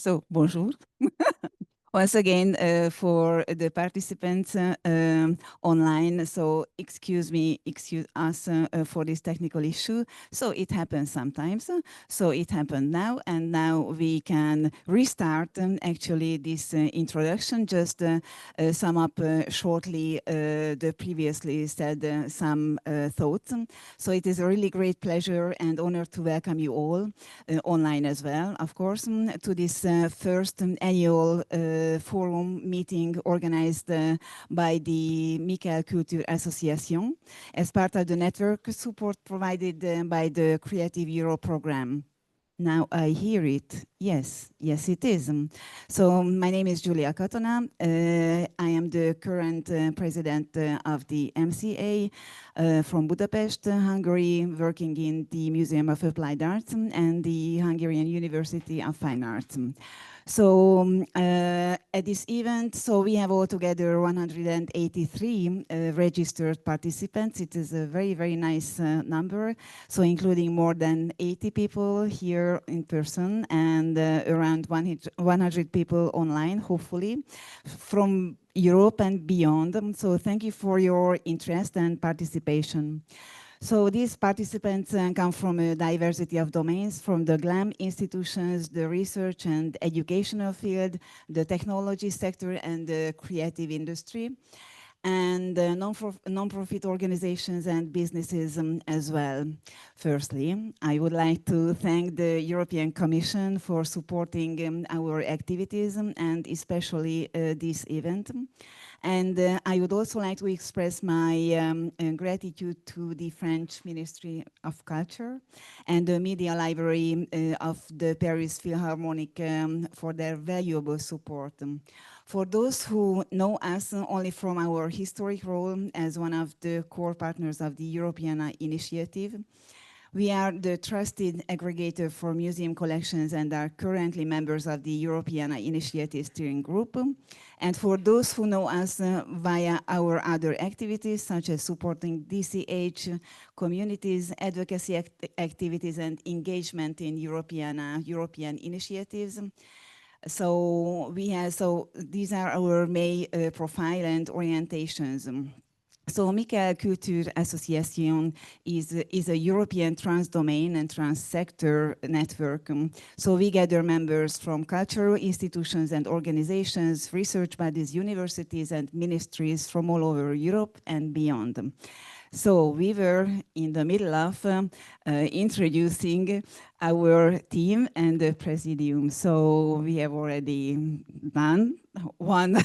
So, bonjour. Once again, for the participants online, so excuse us for this technical issue. So it happens sometimes. So it happened now, and now we can restart actually this introduction, just sum up shortly the previously said some thoughts. So it is a really great pleasure and honor to welcome you all online as well, of course, to this first annual forum meeting organized by the Michael Culture Association as part of the network support provided by the Creative Europe program. Now I hear it. Yes, it is. So my name is Julia Katona. I am the current president of the MCA from Budapest, Hungary, working in the Museum of Applied Arts and the Hungarian University of Fine Arts. So at this event, so we have altogether 183 registered participants. It is a very, very nice number. So including more than 80 people here in person and around 100 people online, hopefully, from Europe and beyond. So thank you for your interest and participation. So these participants come from a diversity of domains, from the GLAM institutions, the research and educational field, the technology sector, and the creative industry, and non-profit organizations and businesses as well. Firstly, I would like to thank the European Commission for supporting our activities and especially this event. And I would also like to express my gratitude to the French Ministry of Culture and the Media Library of the Paris Philharmonic for their valuable support. For those who know us only from our historic role as one of the core partners of the Europeana initiative, we are the trusted aggregator for museum collections and are currently members of the Europeana Initiative Steering Group. And for those who know us via our other activities, such as supporting DCH communities, advocacy activities, and engagement in European initiatives. So these are our main profile and orientations. So Michael Culture Association is a European trans-domain and trans-sector network. So we gather members from cultural institutions and organizations, research bodies, universities, and ministries from all over Europe and beyond. So we were in the middle of introducing our team and the presidium. So we have already done one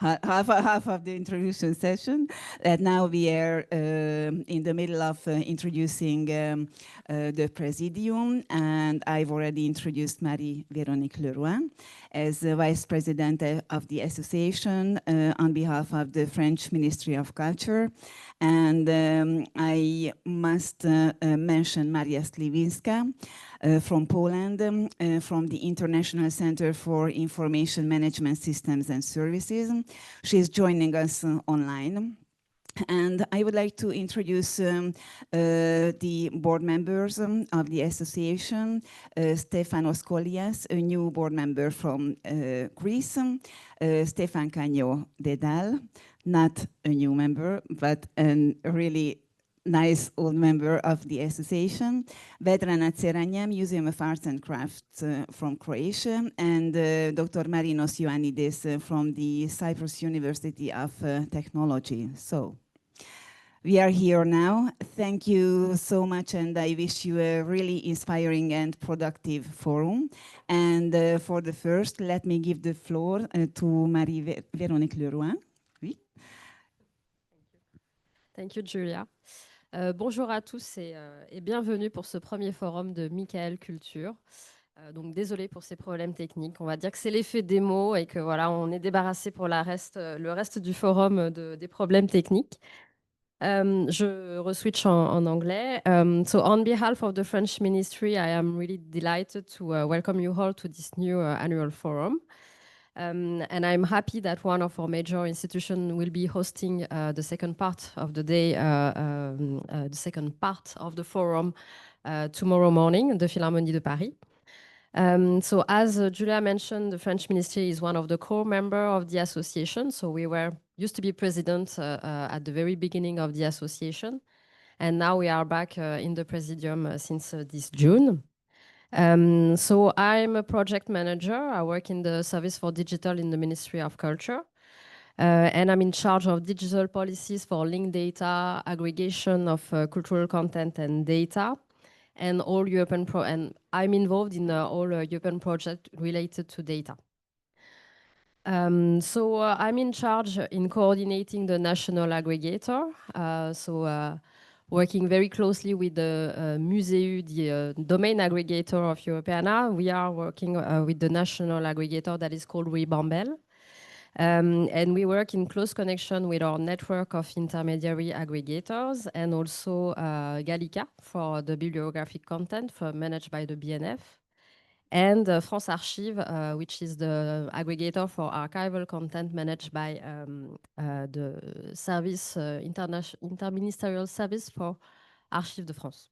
half of the introduction session. And now we are in the middle of introducing the presidium. And I've already introduced Marie-Véronique Leroi as the vice president of the association on behalf of the French Ministry of Culture. And I must mention Maria Sliwinska from Poland, from the International Center for Information Management Systems and Services. She's joining us online. And I would like to introduce the board members of the association, Stefanos Kollias, a new board member from Greece, Stefan Canyo Dedal, not a new member, but a really nice old member of the association, Vedrana Ceranya, Museum of Arts and Crafts from Croatia, and Dr. Marinos Ioannidis from the Cyprus University of Technology. So we are here now. Thank you so much, and I wish you a really inspiring and productive forum. And for the first, let me give the floor to Marie-Véronique Leroi. Oui. Thank you, Julia. Bonjour à tous et bienvenue pour ce premier forum de Michael Culture. Donc désolé pour ces problèmes techniques. On va dire que c'est l'effet démo et que voilà, on est débarrassé pour le reste du forum des problèmes techniques. Je re-switch en anglais. So on behalf of the French Ministry, I am really delighted to welcome you all to this new annual forum. And I'm happy that one of our major institutions will be hosting the second part of the day, the second part of the forum tomorrow morning, the Philharmonie de Paris. So as Julia mentioned, the French Ministry is one of the core members of the association. So we used to be president at the very beginning of the association. And now we are back in the Presidium since this June. So I'm a project manager. I work in the Service for Digital in the Ministry of Culture. And I'm in charge of digital policies for linked data, aggregation of cultural content and data, and all European and I'm involved in all European projects related to data. So I'm in charge in coordinating the national aggregator. Working very closely with the Museu, the domain aggregator of Europeana. We are working with the national aggregator that is called Ribambel. And we work in close connection with our network of intermediary aggregators and also Gallica for the bibliographic content managed by the BNF. And France Archive, which is the aggregator for archival content managed by the service, interministerial service for Archives de France.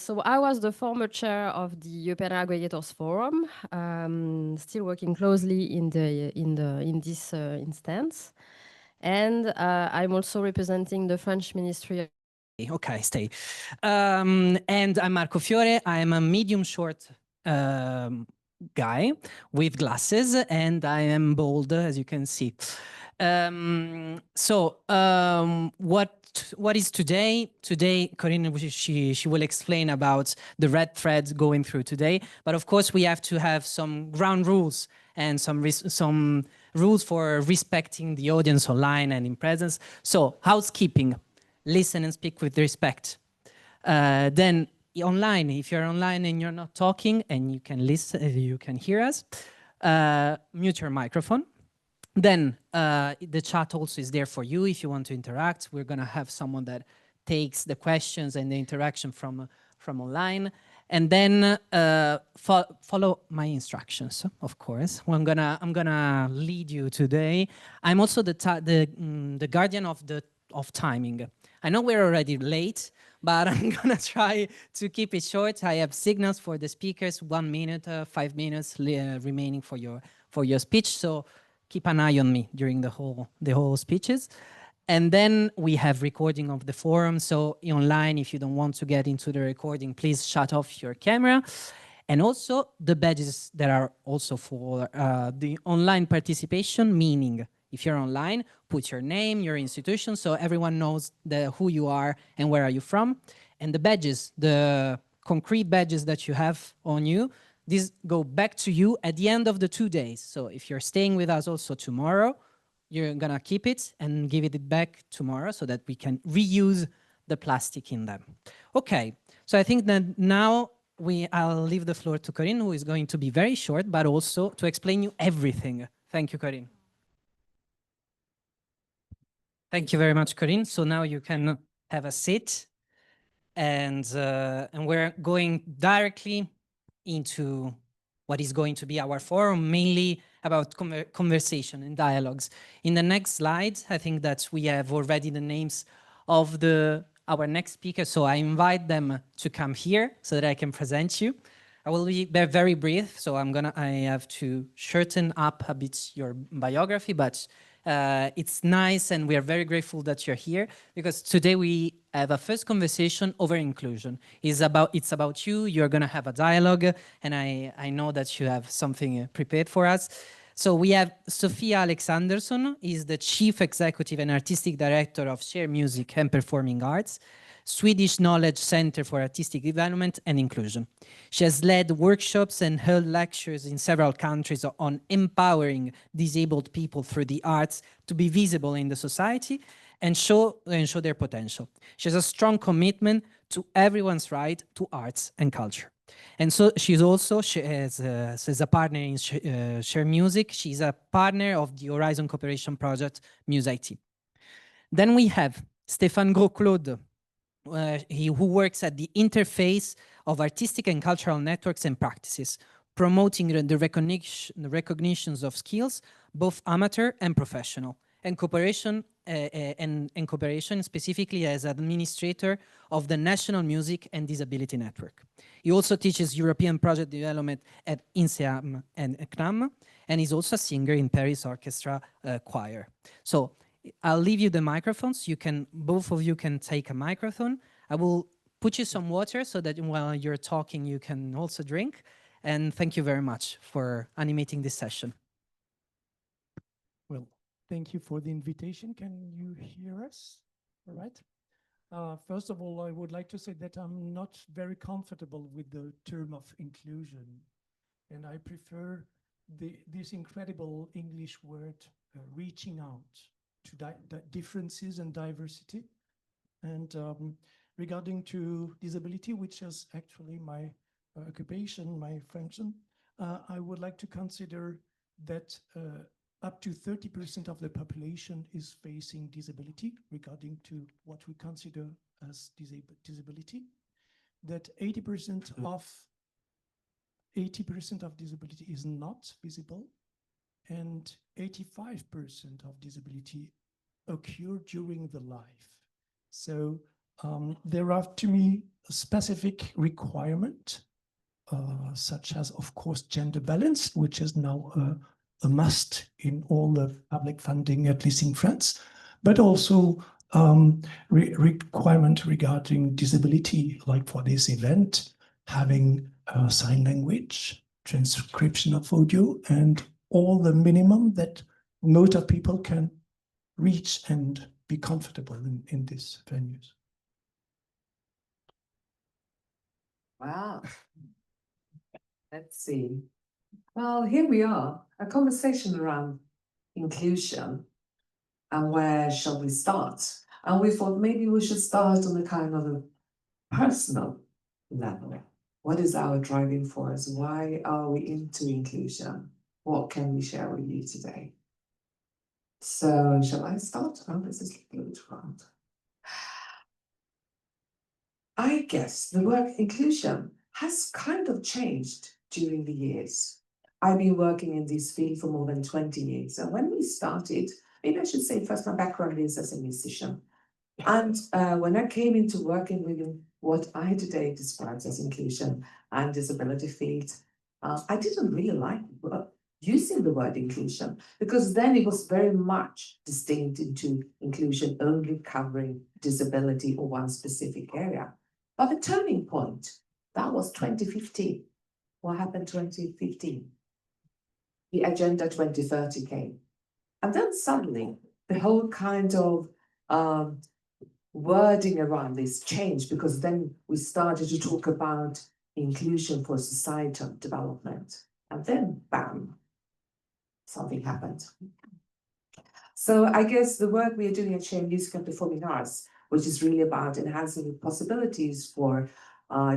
So I was the former chair of the European Aggregators Forum, still working closely in this instance, and I'm also representing the French Ministry. Okay, stay. And I'm Marco Fiore. I'm a medium short guy with glasses, and I am bald, as you can see. What is today? Today, Corinne, she will explain about the red threads going through today. But of course, we have to have some ground rules and some rules for respecting the audience online and in presence. So housekeeping, listen and speak with respect. Then online, if you're online and you're not talking and you can listen, you can hear us, mute your microphone. Then the chat also is there for you if you want to interact. We're going to have someone that takes the questions and the interaction from online. And then follow my instructions, of course. I'm gonna lead you today. I'm also the guardian of timing. I know we're already late, but I'm gonna try to keep it short. I have signals for the speakers, 1 minute, 5 minutes remaining for your speech. So keep an eye on me during the whole speeches. And then we have recording of the forum. So online, if you don't want to get into the recording, please shut off your camera. And also the badges that are also for the online participation, meaning if you're online, put your name, your institution, so everyone knows who you are and where are you from. And the badges, the concrete badges that you have on you, these go back to you at the end of the 2 days. So if you're staying with us also tomorrow, you're gonna keep it and give it back tomorrow so that we can reuse the plastic in them. Okay, so I think that now I'll leave the floor to Corinne, who is going to be very short, but also to explain you everything. Thank you, Corinne. Thank you very much, Corinne. So now you can have a seat, and we're going directly into what is going to be our forum, mainly about conversation and dialogues. In the next slide, I think that we have already the names of our next speakers, so I invite them to come here so that I can present you. I will be very brief, so I have to shorten up a bit your biography, but it's nice and we are very grateful that you're here because today we have a first conversation over inclusion. It's about you, you're gonna have a dialogue, and I know that you have something prepared for us. So we have Sophia Alexandersson, is the Chief Executive and Artistic Director of ShareMusic and Performing Arts, Swedish Knowledge Center for Artistic Development and Inclusion. She has led workshops and held lectures in several countries on empowering disabled people through the arts to be visible in the society and show their potential. She has a strong commitment to everyone's right to arts and culture. And so she is a partner in ShareMusic. She's a partner of the Horizon Cooperation Project MusIT. Then we have Stéphane Grosclaude, who works at the interface of artistic and cultural networks and practices, promoting the recognitions of skills, both amateur and professional, and cooperation and cooperation, specifically as administrator of the National Music and Disability Network. He also teaches European project development at INSEAM and CNAM, and is also a singer in Paris Orchestra Choir. So I'll leave you the microphones. You can, both of you can take a microphone. I will put you some water so that while you're talking, you can also drink. And thank you very much for animating this session. Well, thank you for the invitation. Can you hear us? All right. First of all, I would like to say that I'm not very comfortable with the term of inclusion, and I prefer this incredible English word, reaching out to differences and diversity. And regarding to disability, which is actually my occupation, my function, I would like to consider that up to 30% of the population is facing disability regarding to what we consider as disability, that 80% of disability is not visible, and 85% of disability occur during the life. So there are, to me, a specific requirement, such as, of course, gender balance, which is now a must in all the public funding, at least in France, but also requirement regarding disability, like for this event, having sign language, transcription of audio, and all the minimum that most of people can reach and be comfortable in these venues. Wow. Let's see. Well, here we are, a conversation around inclusion, and where shall we start? And we thought maybe we should start on a kind of a personal level. What is our driving force? Why are we into inclusion? What can we share with you today? So shall I start? Oh, this is good. I guess the word inclusion has kind of changed during the years. I've been working in this field for more than 20 years. And when we started, maybe I should say first, my background is as a musician. And when I came into working within what I today describe as inclusion and disability field, I didn't really like using the word inclusion, because then it was very much distinct into inclusion only covering disability or one specific area. But the turning point, that was 2015. What happened 2015? The Agenda 2030 came. And then suddenly, the whole kind of wording around this changed, because then we started to talk about inclusion for societal development. And then, bam, something happened. So I guess the work we are doing at ShareMusic and Performing Arts, which is really about enhancing the possibilities for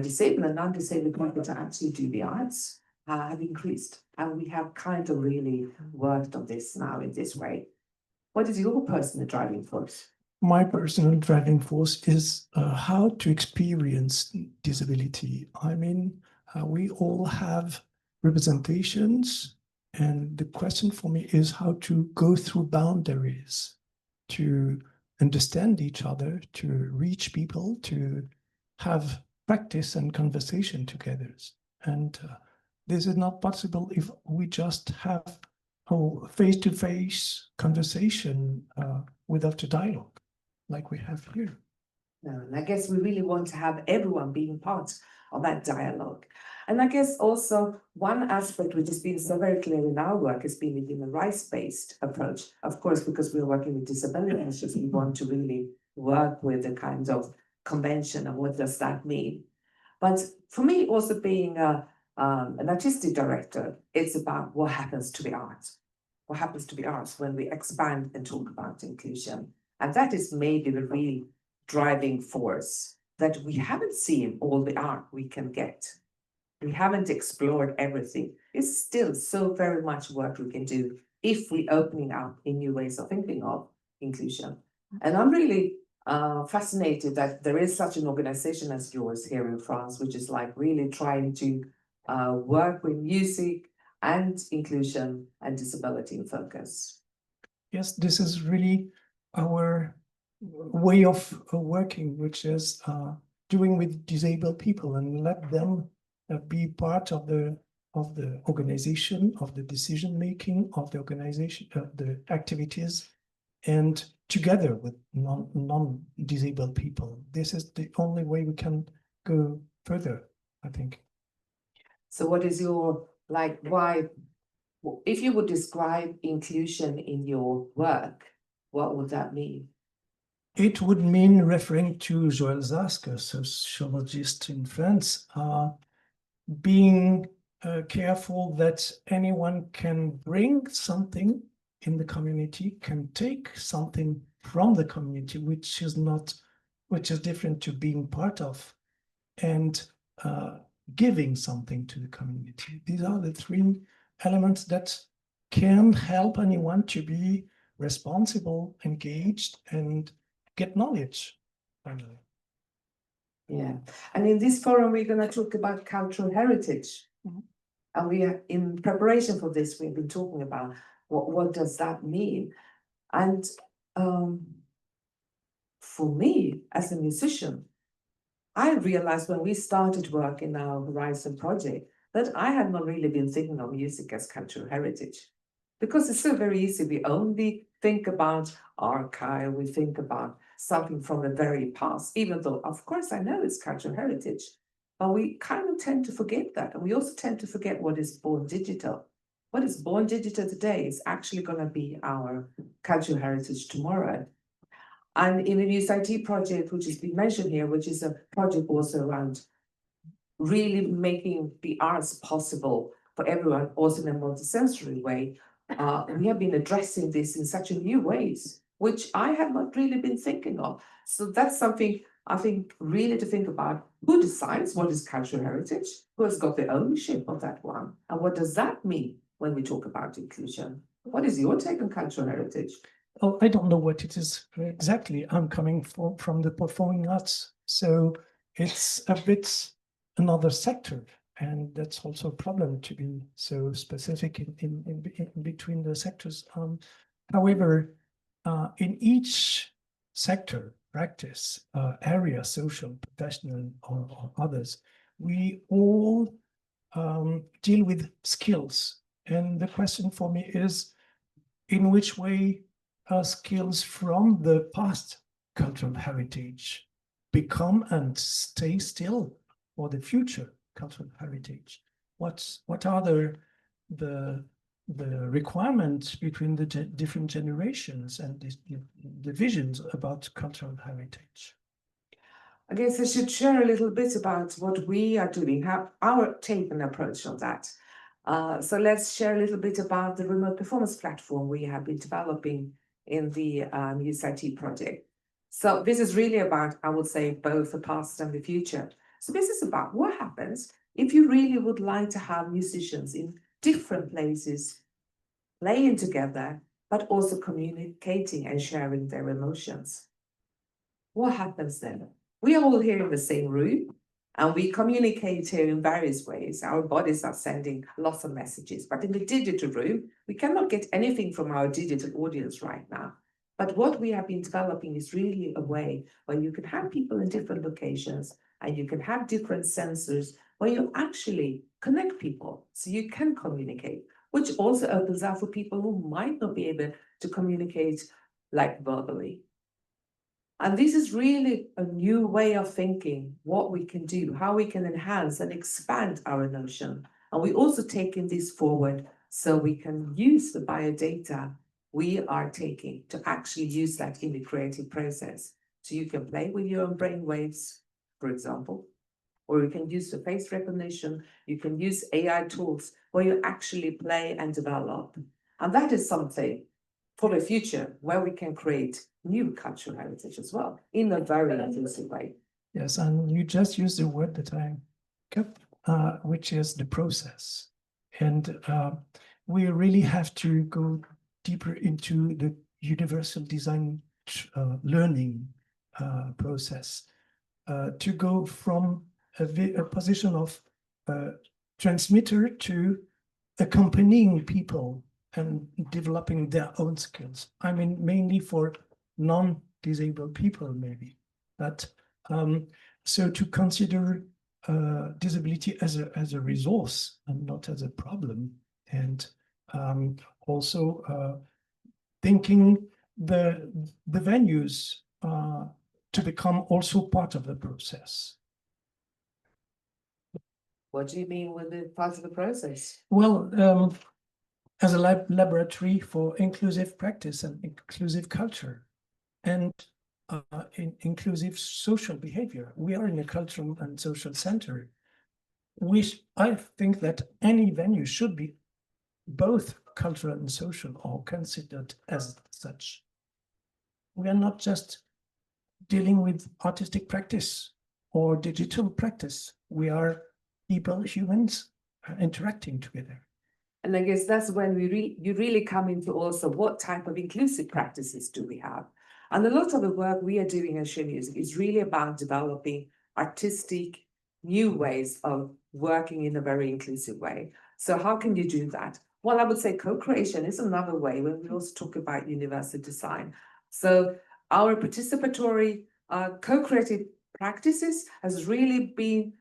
disabled and non-disabled people to actually do the arts, have increased. And we have kind of really worked on this now in this way. What is your personal driving force? My personal driving force is how to experience disability. I mean, we all have representations, and the question for me is how to go through boundaries, to understand each other, to reach people, to have practice and conversation together. And this is not possible if we just have a face-to-face conversation without a dialogue, like we have here. No, and I guess we really want to have everyone being part of that dialogue. And I guess also one aspect which has been so very clear in our work has been the human rights-based approach. Of course, because we're working with disability issues, we want to really work with the kind of convention and what does that mean. But for me, also being an artistic director, it's about what happens to the arts. What happens to the arts when we expand and talk about inclusion. And that is maybe the real driving force, that we haven't seen all the art we can get. We haven't explored everything. It's still so very much work we can do if we're opening up in new ways of thinking of inclusion. And I'm really fascinated that there is such an organization as yours here in France, which is like really trying to work with music and inclusion and disability in focus. Yes, this is really our way of working, which is doing with disabled people and let them be part of the organization, of the decision making, of the organization, the activities, and together with non-disabled people. This is the only way we can go further, I think. So what is your, like, why, if you would describe inclusion in your work, what would that mean? It would mean, referring to Joël Zask, a sociologist in France, being careful that anyone can bring something in the community, can take something from the community, which is different to being part of, and giving something to the community. These are the three elements that can help anyone to be responsible, engaged, and get knowledge, finally. Yeah, and in this forum, we're going to talk about cultural heritage. Mhm. And we are, in preparation for this, we've been talking about what does that mean? And for me, as a musician, I realized when we started work in our Horizon project that I had not really been thinking of music as cultural heritage. Because it's so very easy, we only think about archive, we think about something from the very past, even though, of course, I know it's cultural heritage, but we kind of tend to forget that. And we also tend to forget what is born digital. What is born digital today is actually going to be our cultural heritage tomorrow. And in the News IT project, which has been mentioned here, which is a project also around really making the arts possible for everyone, also in a multisensory way, we have been addressing this in such a new ways, which I have not really been thinking of. So that's something I think really to think about. Who decides what is cultural heritage? Who has got the ownership of that one? And what does that mean when we talk about inclusion? What is your take on cultural heritage? Oh, I don't know what it is exactly. I'm coming from the performing arts, so it's a bit another sector, and that's also a problem to be so specific in between the sectors. However, in each sector, practice, area, social, professional, or others, we all deal with skills. And the question for me is, in which way skills from the past cultural heritage become and stay still for the future cultural heritage? What are the requirements between the different generations and the visions about cultural heritage? I guess I should share a little bit about what we are doing, how our take and approach on that. So let's share a little bit about the remote performance platform we have been developing in the Youth IT project. So this is really about, I would say, both the past and the future. So this is about what happens if you really would like to have musicians in different places playing together, but also communicating and sharing their emotions. What happens then? We are all here in the same room, and we communicate here in various ways. Our bodies are sending lots of messages, but in the digital room, we cannot get anything from our digital audience right now. But what we have been developing is really a way where you can have people in different locations, and you can have different sensors where you actually connect people so you can communicate, which also opens up for people who might not be able to communicate like verbally. And this is really a new way of thinking what we can do, how we can enhance and expand our notion. And we also taking this forward so we can use the biodata we are taking to actually use that in the creative process. So you can play with your own brain waves, for example, or you can use the face recognition, you can use AI tools where you actually play and develop. And that is something for the future where we can create new cultural heritage as well in a very inclusive way. Yes, and you just used the word that I kept, which is the process. And we really have to go deeper into the universal design learning process to go from a position of transmitter to accompanying people and developing their own skills. I mean, mainly for non-disabled people, maybe. But so to consider disability as a resource and not as a problem, and also thinking the venues to become also part of the process. What do you mean with the part of the process? Well, as a laboratory for inclusive practice and inclusive culture and inclusive social behavior. We are in a cultural and social center. I think that any venue should be both cultural and social or considered as such. We are not just dealing with artistic practice or digital practice. We are people, humans, interacting together. And I guess that's when you really come into also what type of inclusive practices do we have? And a lot of the work we are doing at ShareMusic is really about developing artistic new ways of working in a very inclusive way. So how can you do that? Well, I would say co-creation is another way when we also talk about universal design. So our participatory co-creative practices has really been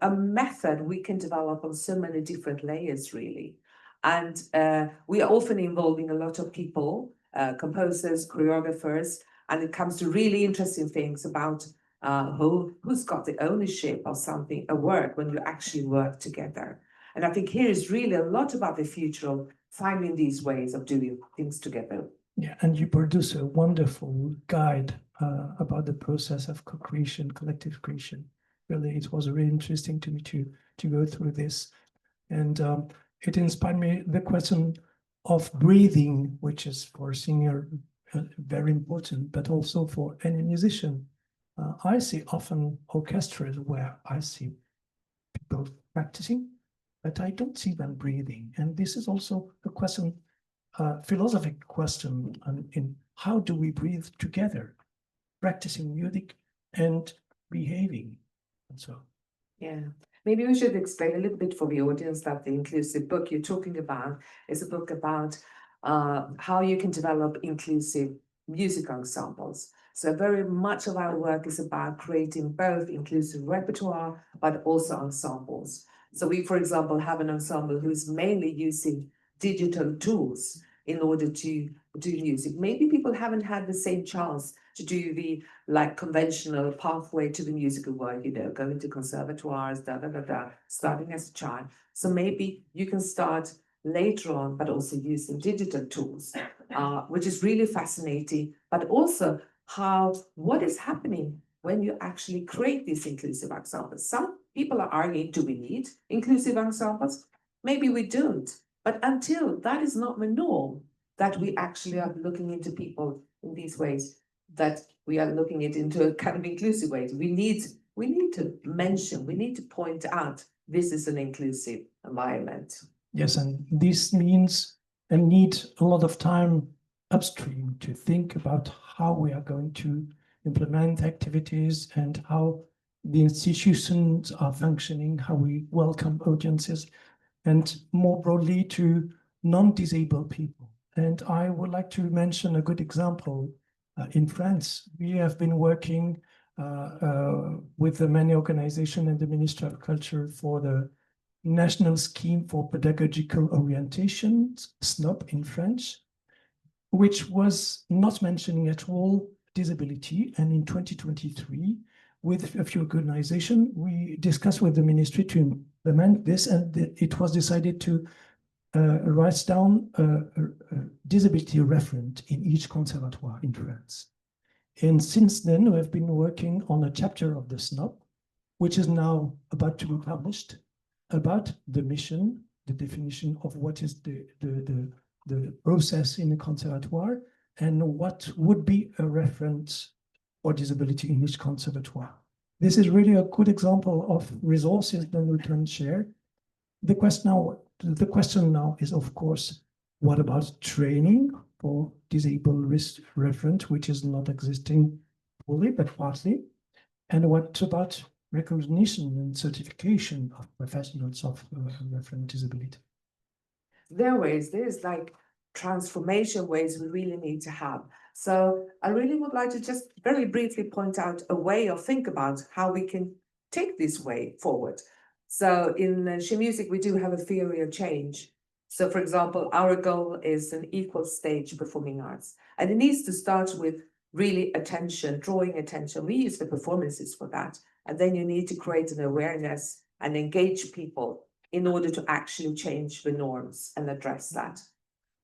a method we can develop on so many different layers, really. And we are often involving a lot of people, composers, choreographers, and it comes to really interesting things about who's got the ownership of something, a work, when you actually work together. And I think here is really a lot about the future of finding these ways of doing things together. Yeah, and you produce a wonderful guide about the process of co-creation, collective creation. Really, it was really interesting to me to go through this. And it inspired me the question of breathing, which is for a singer very important, but also for any musician. I see often orchestras where I see people practicing, but I don't see them breathing. And this is also a question, philosophic question in how do we breathe together, practicing music and behaving. And so, yeah. Maybe we should explain a little bit for the audience that the inclusive book you're talking about is a book about how you can develop inclusive music ensembles. So very much of our work is about creating both inclusive repertoire, but also ensembles. So we, for example, have an ensemble who's mainly using digital tools in order to do music. Maybe people haven't had the same chance to do the conventional pathway to the musical world, going to conservatoires, starting as a child. So maybe you can start later on, but also using digital tools, which is really fascinating, but also what is happening when you actually create these inclusive ensembles. Some people are arguing, do we need inclusive ensembles? Maybe we don't, but until that is not the norm, that we actually are looking into people in these ways, that we are looking it into a kind of inclusive way. We need to mention, we need to point out, this is an inclusive environment. Yes, and this means a need a lot of time upstream to think about how we are going to implement activities and how the institutions are functioning, how we welcome audiences, and more broadly to non-disabled people. And I would like to mention a good example. In France, we have been working with the many organizations and the Ministry of Culture for the National Scheme for Pedagogical Orientation, SNOP in French, which was not mentioning at all disability. And in 2023, with a few organizations, we discussed with the ministry to implement this, and it was decided to write down a disability referent in each conservatoire in France. And since then, we have been working on a chapter of the SNOP, which is now about to be published, about the mission, the definition of what is the process in a conservatoire, and what would be a reference for disability in each conservatoire. This is really a good example of resources that we can share. The question now is, of course, what about training for disabled referent, which is not existing fully, but partly? And what about recognition and certification of professionals of referent disability? There's transformation ways we really need to have. So I really would like to just very briefly point out a way of think about how we can take this way forward. So in ShareMusic, we do have a theory of change. So for example, our goal is an equal stage performing arts, and it needs to start with really attention, drawing attention. We use the performances for that. And then you need to create an awareness and engage people in order to actually change the norms and address that.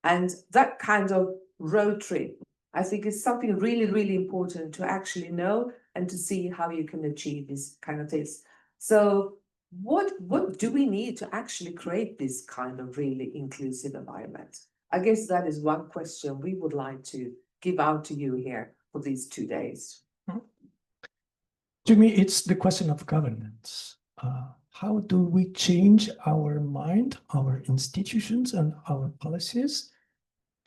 And that kind of road trip, I think, is something really, really important to actually know and to see how you can achieve these kind of things. So what do we need to actually create this kind of really inclusive environment? I guess that is one question we would like to give out to you here for these 2 days. To me, it's the question of governance. How do we change our mind, our institutions, and our policies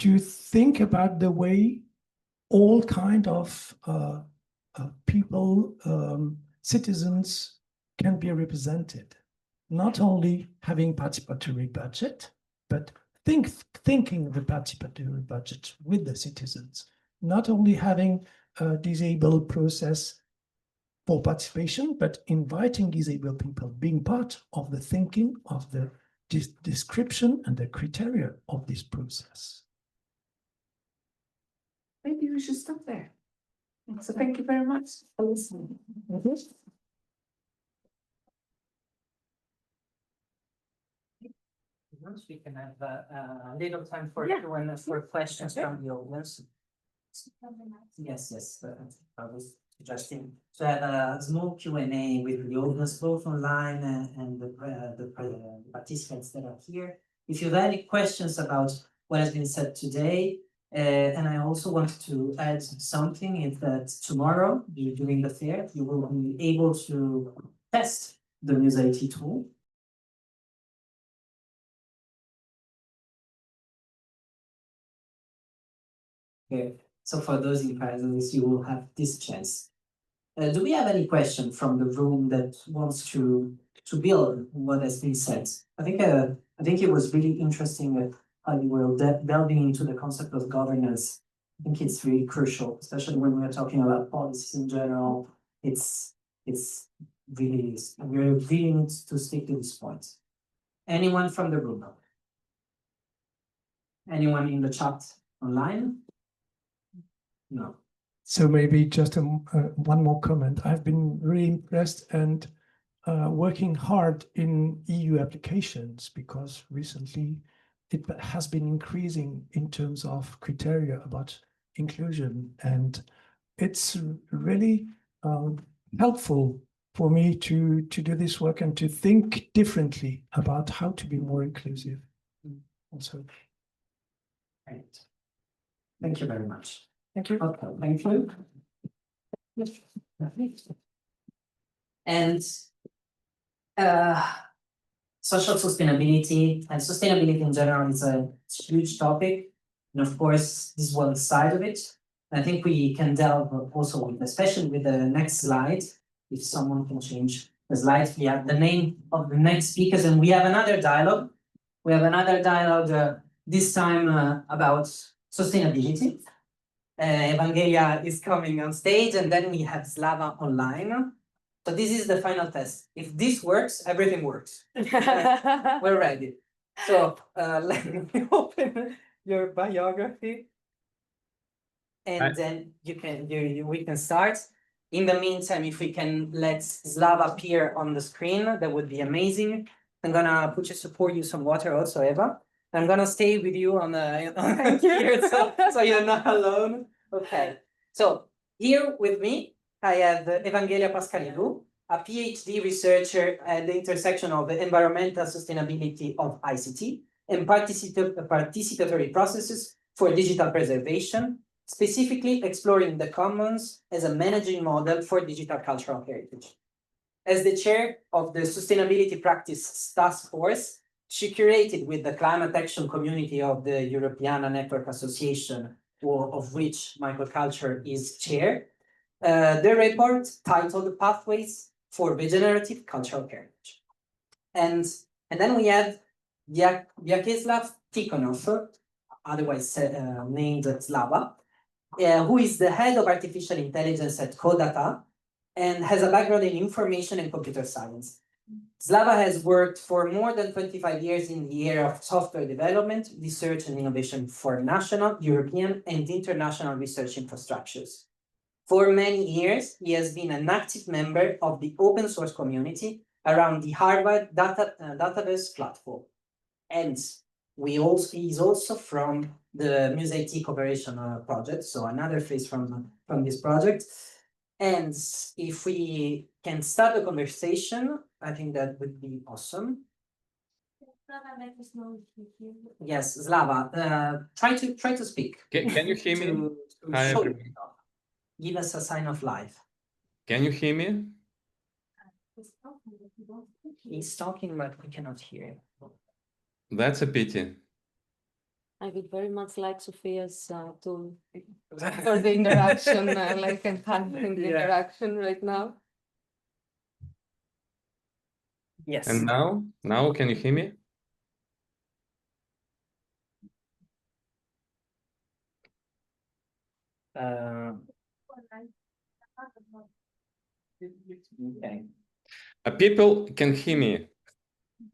to think about the way all kind of people, citizens can be represented? Not only having participatory budget, but thinking the participatory budget with the citizens. Not only having a disabled process for participation, but inviting disabled people being part of the thinking of the description and the criteria of this process. Maybe we should stop there. So thank you very much for listening. Once we can have a little time for Q&A for questions from the audience. Yes, I was suggesting to have a small Q&A with the audience, both online and the participants that are here. If you have any questions about what has been said today, and I also want to add something, is that tomorrow, during the fair, you will be able to test the Museity tool. Okay. So for those in Paris, you will have this chance. Do we have any question from the room that wants to build what has been said? I think it was really interesting how you were delving into the concept of governance. I think it's really crucial, especially when we are talking about policies in general. It's really, we really need to stick to this point. Anyone from the room? Anyone in the chat online? No. So maybe just one more comment. I've been really impressed and working hard in EU applications, because recently it has been increasing in terms of criteria about inclusion, and it's really helpful for me to do this work and to think differently about how to be more inclusive. Also, Great. Thank you very much. thank you. Okay, thank you. And social sustainability and sustainability in general is a huge topic. And of course, this is one side of it. I think we can delve also with, especially with the next slide, if someone can change the slide. We have the name of the next speakers, and we have another dialogue. We have another dialogue this time about sustainability. Evangelia is coming on stage, and then we have Slava online. So this is the final test. If this works, everything works. We're ready. So let me open your biography, and then we can start. In the meantime, if we can let Slava appear on the screen, that would be amazing. I'm gonna support you some water also, Eva. I'm gonna stay with you on the here, so you're not alone. Okay. So here with me, I have Evangelia Paschalidou, a PhD researcher at the intersection of environmental sustainability of ICT and participatory processes for digital preservation, specifically exploring the commons as a managing model for digital cultural heritage. As the chair of the Sustainability Practice Task Force, she curated with the climate action community of the Europeana Network Association, of which microculture is chair, the report titled Pathways for Regenerative Cultural Heritage. And then we have Vyacheslav Tykhonov, otherwise named Slava, who is the head of artificial intelligence at CODATA and has a background in information and computer science. Slava has worked for more than 25 years in the area of software development, research and innovation for national, European, and international research infrastructures. For many years, he has been an active member of the open source community around the Harvard database platform. And he's also from the Muse Cooperation project, so another face from this project. And if we can start the conversation, I think that would be awesome. Yes, Slava, try to speak. Can you hear me? Hi, show everyone. yourself. Give us a sign of life. Can you hear me? He's talking, but we cannot hear him. That's a pity. I would very much like Sophia's tool for the interaction, like enhancing the interaction right now. Yes. And now can you hear me? Okay. People can hear me.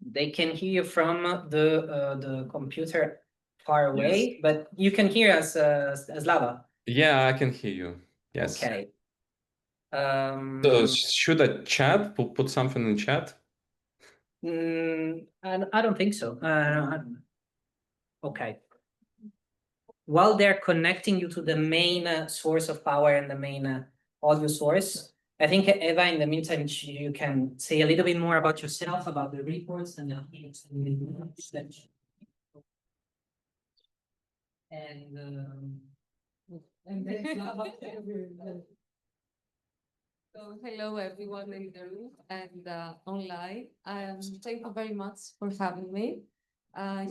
They can hear you from the computer far away, but you can hear us, Slava. Yeah, I can hear you. Yes. Okay. So should I chat? Put something in chat? I don't think so. Okay. While they're connecting you to the main source of power and the main audio source, I think, Eva, in the meantime, you can say a little bit more about yourself, about the reports and the and then So hello everyone in the room and online. Thank you very much for having me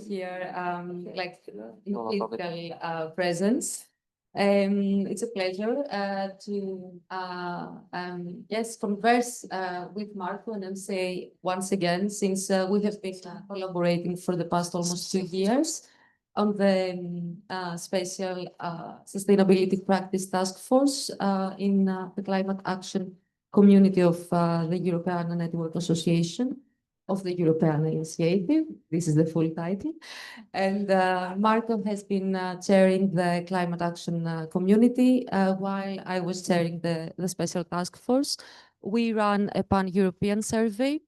here, like in physical presence. It's a pleasure to converse with Marco, and say once again, since we have been collaborating for the past almost 2 years on the special sustainability practice task force in the climate action community of the Europeana Network Association of the Europeana Initiative. This is the full title. And Marco has been chairing the climate action community while I was chairing the special task force. We ran a pan-European survey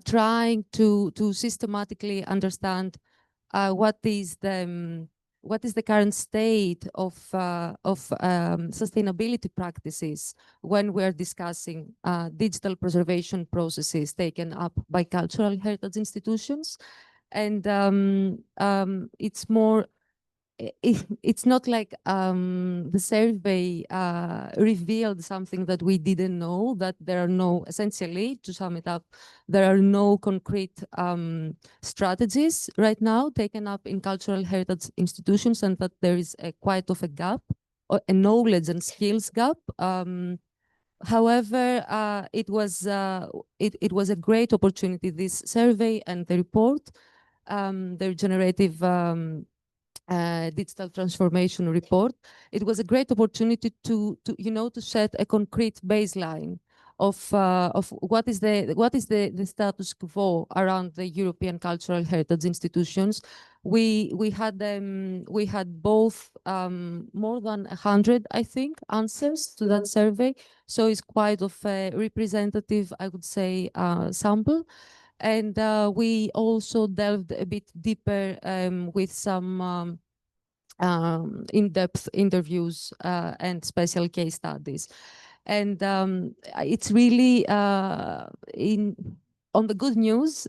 trying to systematically understand what is the current state of sustainability practices when we're discussing digital preservation processes taken up by cultural heritage institutions. And it's more, it's not like the survey revealed something that we didn't know, that there are no, essentially, to sum it up, there are no concrete strategies right now taken up in cultural heritage institutions, and that there is quite of a gap, or a knowledge and skills gap. However, it was a great opportunity, this survey and the report, the regenerative digital transformation report. It was a great opportunity to set a concrete baseline of what is the status quo around the European cultural heritage institutions. We had both more than 100, I think, answers to that survey. So it's quite of a representative, I would say, sample. And we also delved a bit deeper with some in-depth interviews and special case studies. And it's really on the good news,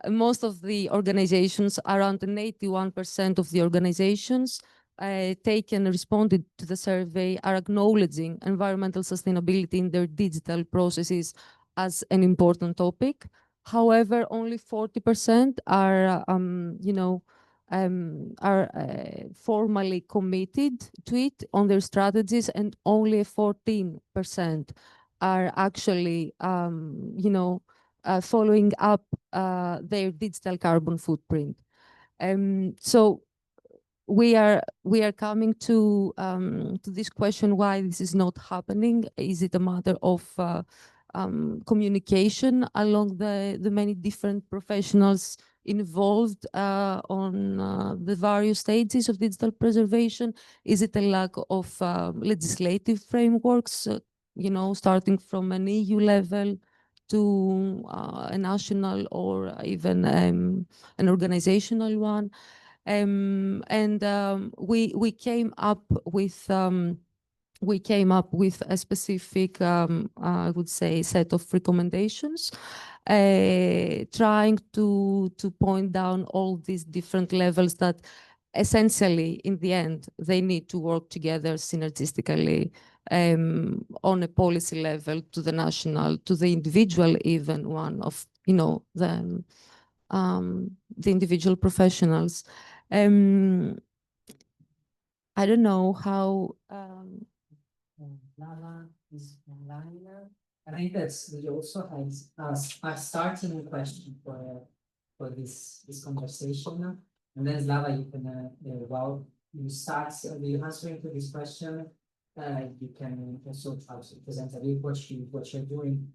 most of the organizations, around 81% of the organizations responded to the survey, are acknowledging environmental sustainability in their digital processes as an important topic. However, only 40% are, formally committed to it on their strategies, and only 14% are actually, following up their digital carbon footprint. So we are coming to this question: why this is not happening? Is it a matter of communication along the many different professionals involved on the various stages of digital preservation? Is it a lack of legislative frameworks, starting from an EU level to a national or even an organizational one? We came up with a specific, I would say, set of recommendations, trying to point down all these different levels that essentially, in the end, they need to work together synergistically on a policy level, to the national, to the individual, even one of the individual professionals. I don't know how. Lava is online now. And I think that's we also has a starting question for this conversation. And then Lava, you can while you start the answering to this question, you can also try to present a bit what you're doing.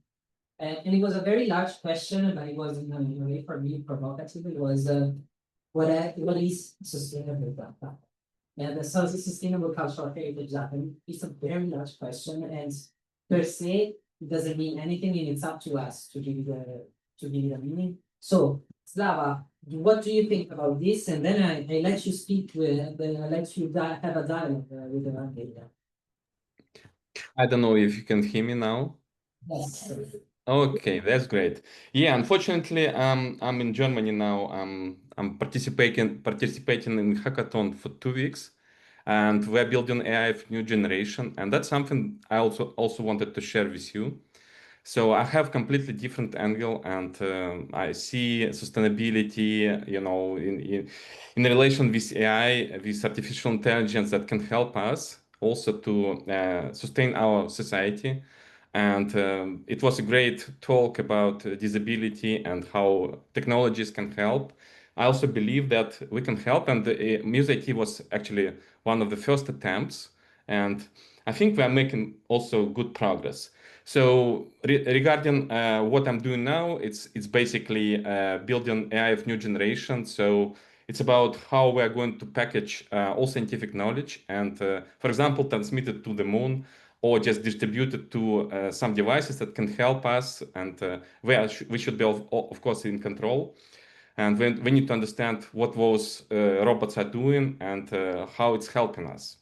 And it was a very large question, but it was in a way for me provocative. It was what is sustainable data? And so the sustainable cultural heritage data is a very large question, and per se it doesn't mean anything, and it's up to us to give it a meaning. So Slava, what do you think about this? And then I let you speak I let you have a dialogue with Evangelia. I don't know if you can hear me now. Yes. Okay, that's great. Yeah, unfortunately, I'm in Germany now. I'm participating in hackathon for 2 weeks, and we're building AI of new generation, and that's something I also wanted to share with you. So I have completely different angle, and I see sustainability, in relation with AI, with artificial intelligence that can help us also to sustain our society. And it was a great talk about disability and how technologies can help. I also believe that we can help, and the MuseIT was actually one of the first attempts, and I think we are making also good progress. So regarding what I'm doing now, it's basically building AI of new generation. So it's about how we are going to package all scientific knowledge and, for example, transmit it to the moon, or just distribute it to some devices that can help us, and we should be, of course, in control. And we need to understand what those robots are doing and how it's helping us.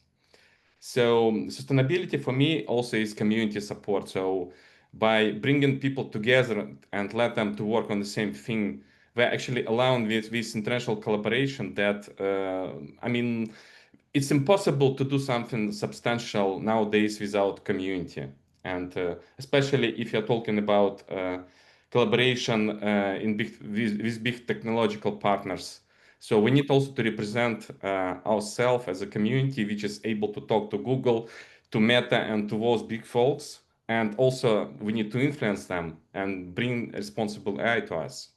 So sustainability for me also is community support. So by bringing people together and let them to work on the same thing, we're actually allowing this international collaboration that, it's impossible to do something substantial nowadays without community. And especially if you're talking about collaboration with big technological partners. So we need also to represent ourselves as a community which is able to talk to Google, to Meta, and to those big folks. And also we need to influence them and bring responsible AI to us.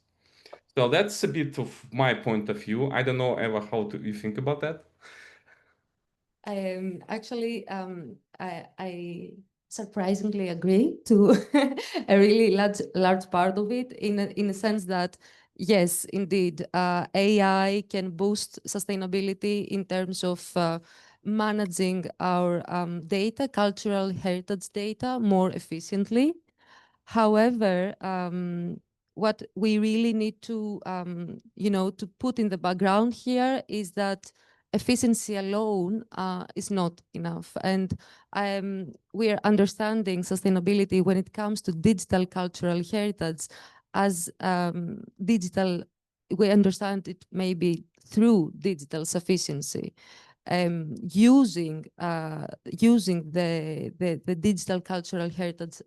So that's a bit of my point of view. I don't know, Eva, how do you think about that? Actually, I surprisingly agree to a really large part of it, in a sense that, yes, indeed, AI can boost sustainability in terms of managing our data, cultural heritage data, more efficiently. However, what we really need to, to put in the background here is that efficiency alone is not enough. And we are understanding sustainability when it comes to digital cultural heritage as digital. We understand it maybe through digital sufficiency. Using the digital cultural heritage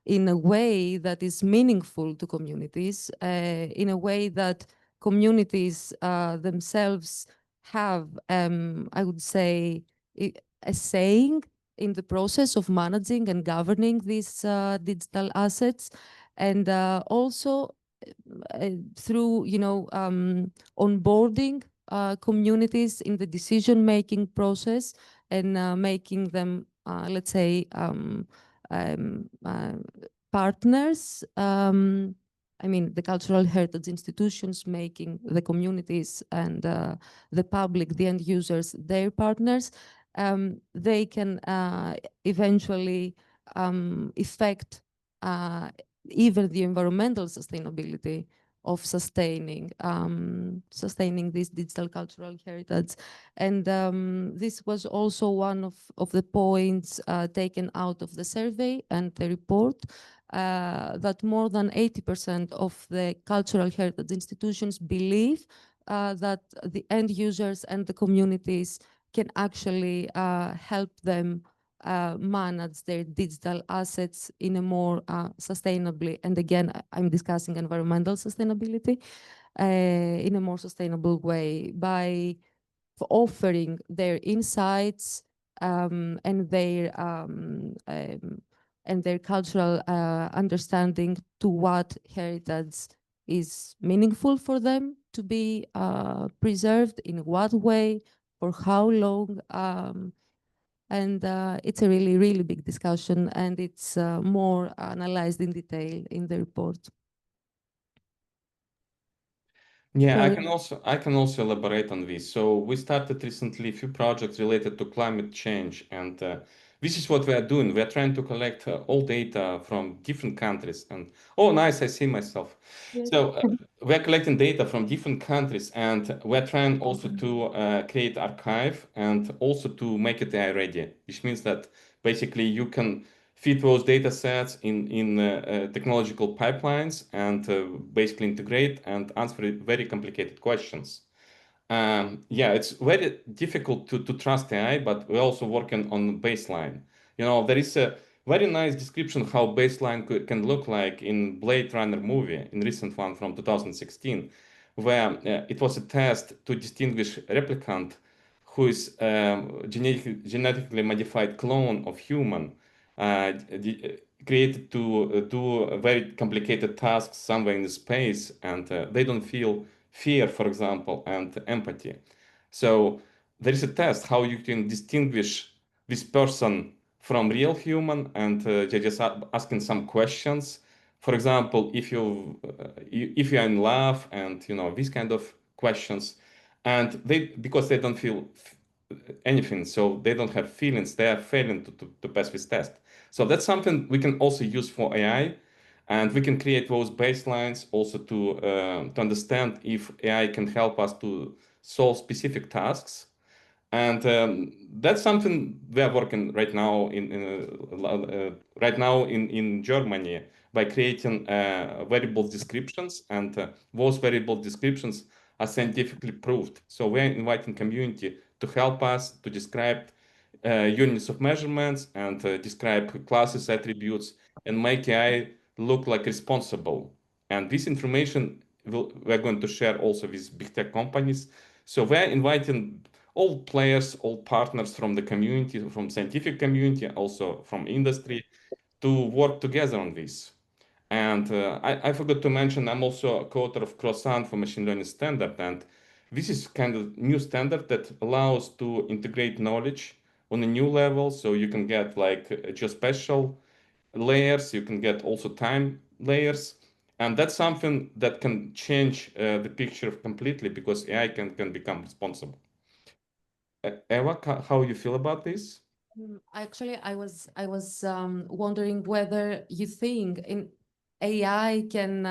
in a way that is meaningful to communities, in a way that communities themselves have, I would say, a saying in the process of managing and governing these digital assets, and also through onboarding communities in the decision-making process and making them, let's say, partners. I mean, the cultural heritage institutions making the communities and the public, the end users, their partners. They can eventually affect even the environmental sustainability of sustaining this digital cultural heritage. And this was also one of the points taken out of the survey and the report, that more than 80% of the cultural heritage institutions believe that the end users and the communities can actually help them manage their digital assets in a more sustainably, and again, I'm discussing environmental sustainability, in a more sustainable way by offering their insights and their cultural understanding to what heritage is meaningful for them to be preserved, in what way, for how long. And it's a really, really big discussion, and it's more analyzed in detail in the report. Yeah, I Sorry. can also elaborate on this. So we started recently a few projects related to climate change, and this is what we are doing. We are trying to collect all data from different countries. And oh, nice, I see myself. Yes. So we are collecting data from different countries, and we are trying also to create archive and also to make it AI ready, which means that basically you can fit those data sets in technological pipelines and basically integrate and answer very complicated questions. Yeah, it's very difficult to trust AI, but we're also working on baseline. You know, there is a very nice description how baseline can look like in Blade Runner movie, in recent one from 2016, where it was a test to distinguish replicant who is genetically modified clone of human, created to do very complicated tasks somewhere in space, and they don't feel fear, for example, and empathy. So there is a test how you can distinguish this person from real human, and they're just asking some questions. For example, if you are in love, and you know these kind of questions, and they, because they don't feel anything, so they don't have feelings, they are failing to pass this test. So that's something we can also use for AI, and we can create those baselines also to understand if AI can help us to solve specific tasks. And that's something we are working right now in Germany by creating variable descriptions, and those variable descriptions are scientifically proved. So we're inviting community to help us to describe units of measurements and describe classes, attributes, and make AI look like responsible. And this information we're going to share also with big tech companies. So we're inviting all players, all partners from the community, from scientific community, also from industry, to work together on this. And I forgot to mention, I'm also a co-author of Croissant for machine learning standard. And this is kind of new standard that allows to integrate knowledge on a new level. So you can get like geospatial layers, you can get also time layers. And that's something that can change the picture completely, because AI can become responsible. Eva, how you feel about this? Actually, I was wondering whether you think in AI can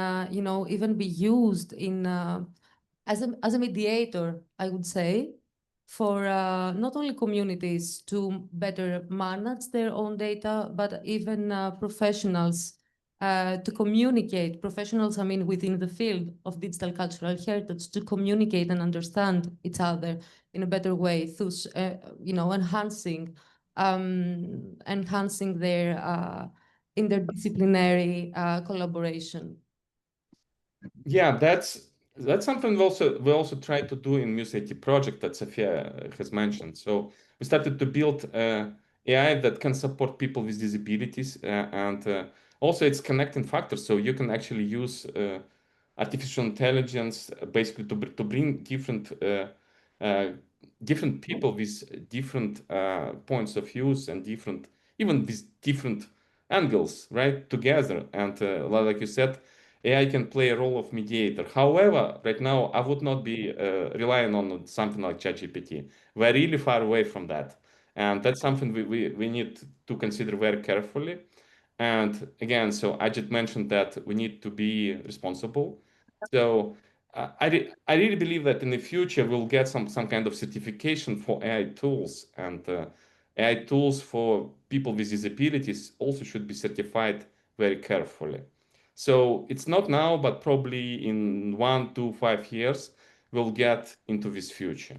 even be used in as a mediator, I would say, for not only communities to better manage their own data, but even professionals to communicate. Professionals, I mean, within the field of digital cultural heritage, to communicate and understand each other in a better way through, enhancing their interdisciplinary collaboration. Yeah, that's something we also try to do in MuseIT project that Sophia has mentioned. So we started to build AI that can support people with disabilities, and also it's connecting factors. So you can actually use artificial intelligence basically to bring different different people with different points of views and even with different angles, right, together. And like you said, AI can play a role of mediator. However, right now, I would not be relying on something like ChatGPT. We're really far away from that. And that's something we need to consider very carefully. And again, so I just mentioned that we need to be responsible. So I really believe that in the future we'll get some kind of certification for AI tools, and AI tools for people with disabilities also should be certified very carefully. So it's not now, but probably in 1 to 5 years we'll get into this future.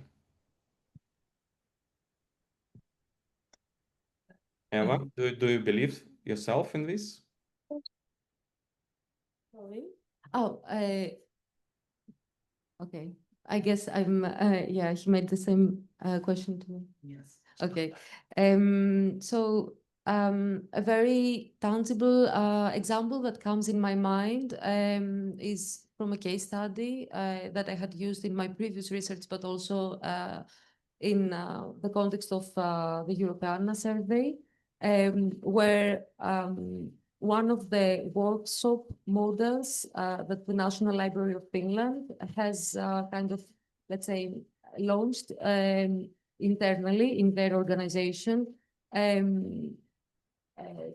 Eva, do you believe yourself in this? Sorry? Oh, okay. I guess I'm, yeah, he made the same question to me. Yes. Okay. So a very tangible example that comes in my mind is from a case study that I had used in my previous research, but also in the context of the Europeana survey, where one of the workshop models that the National Library of Finland has kind of, let's say, launched internally in their organization,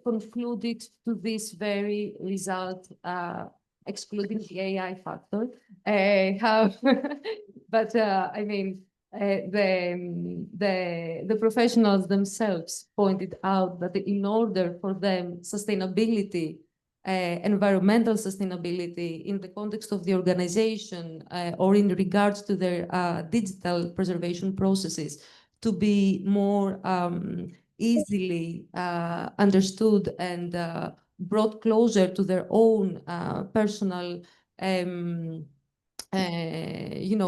concluded to this very result, excluding the AI factor. But I mean, the professionals themselves pointed out that in order for them sustainability, environmental sustainability in the context of the organization or in regards to their digital preservation processes to be more easily understood and brought closer to their own personal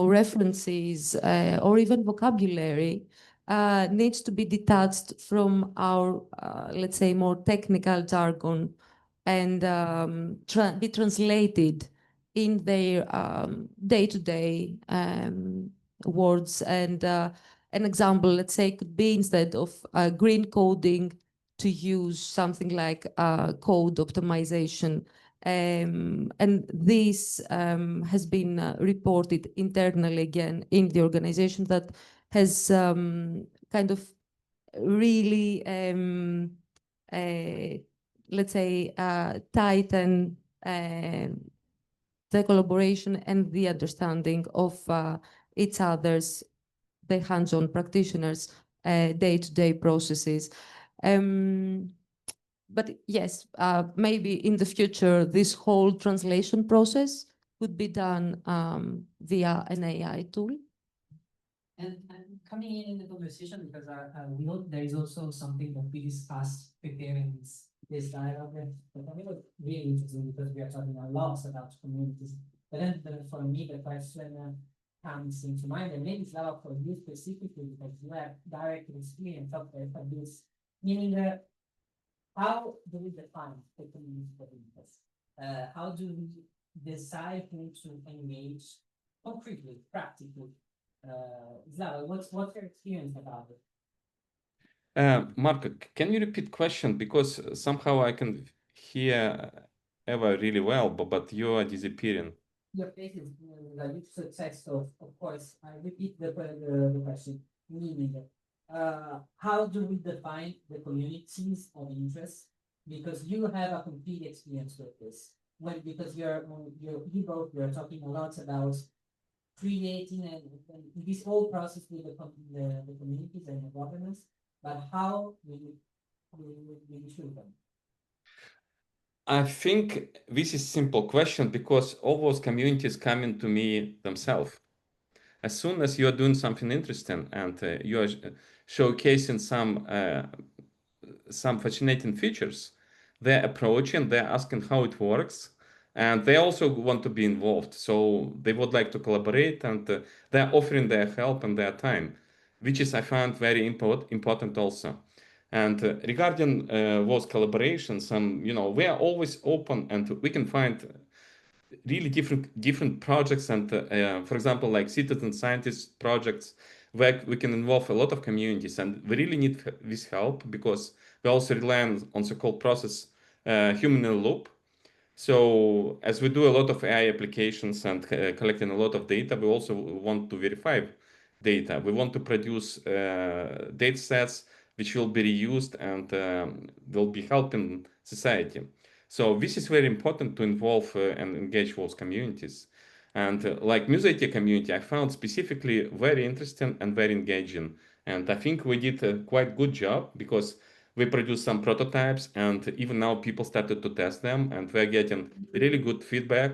references or even vocabulary needs to be detached from our, let's say, more technical jargon and be translated in their day-to-day words. And an example, let's say, could be instead of green coding to use something like code optimization. And this has been reported internally again in the organization that has kind of really, let's say, tighten the collaboration and the understanding of each other's, the hands-on practitioners' day-to-day processes. But yes, maybe in the future, this whole translation process could be done via an AI tool. And coming in the conversation, because we know there is also something that we discussed preparing this dialogue, but I think it was really interesting because we are talking a lot about communities. But then for me, the question comes into mind, and maybe it's not for you specifically, because you have direct experience of this, meaning how do we define the community of interest? How do we decide who to engage concretely, practically? Zara, what's your experience about it? Marco, can you repeat question? Because somehow I can hear Eva really well, but you are disappearing. Your face is a huge success, so of course, I repeat the question, meaning how do we define the communities of interest? Because you have a complete experience with this. Because you both were talking a lot about creating and this whole process with the communities and the governance, but how will you choose them? I think this is a simple question because all those communities coming to me themselves. As soon as you are doing something interesting and you are showcasing some fascinating features, they're approaching, they're asking how it works, and they also want to be involved. So they would like to collaborate, and they're offering their help and their time, which is, I find, very important also. And regarding those collaborations, we are always open, and we can find really different projects, and for example, like citizen scientist projects, where we can involve a lot of communities, and we really need this help because we also rely on so-called process human in the loop. So as we do a lot of AI applications and collecting a lot of data, we also want to verify data. We want to produce data sets which will be reused and will be helping society. So this is very important to involve and engage those communities. And like MuseIT community, I found specifically very interesting and very engaging. And I think we did a quite good job because we produced some prototypes, and even now people started to test them, and we're getting really good feedback.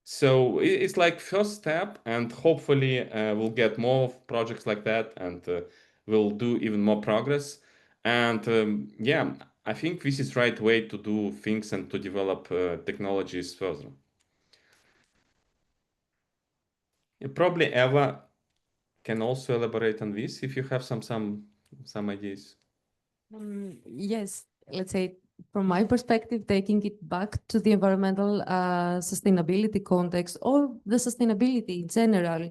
So it's like first step, and hopefully we'll get more projects like that, and we'll do even more progress. And yeah, I think this is right way to do things and to develop technologies further. Probably Eva can also elaborate on this if you have some ideas. Yes, let's say from my perspective, taking it back to the environmental sustainability context or the sustainability in general,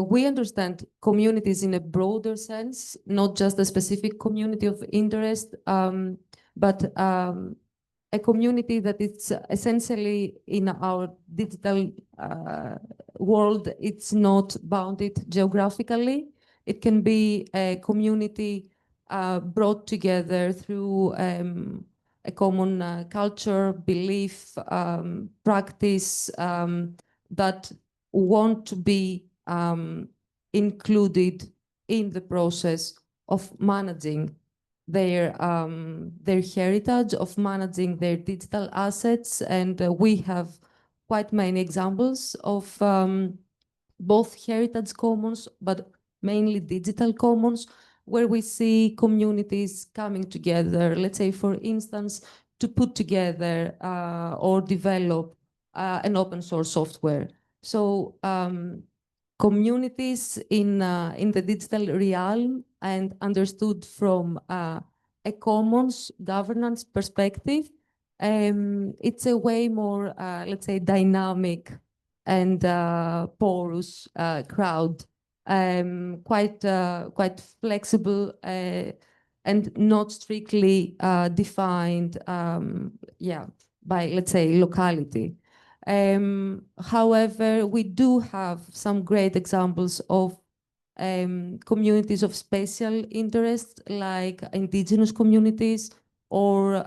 we understand communities in a broader sense, not just a specific community of interest, but a community that is essentially in our digital world. It's not bounded geographically. It can be a community brought together through a common culture, belief, practice that want to be included in the process of managing their heritage, of managing their digital assets. And we have quite many examples of both heritage commons, but mainly digital commons, where we see communities coming together, let's say, for instance, to put together or develop an open source software. So communities in the digital realm, and understood from a commons governance perspective, it's a way more, let's say, dynamic and porous crowd, quite flexible and not strictly defined, by, let's say, locality. However, we do have some great examples of communities of special interest, like indigenous communities or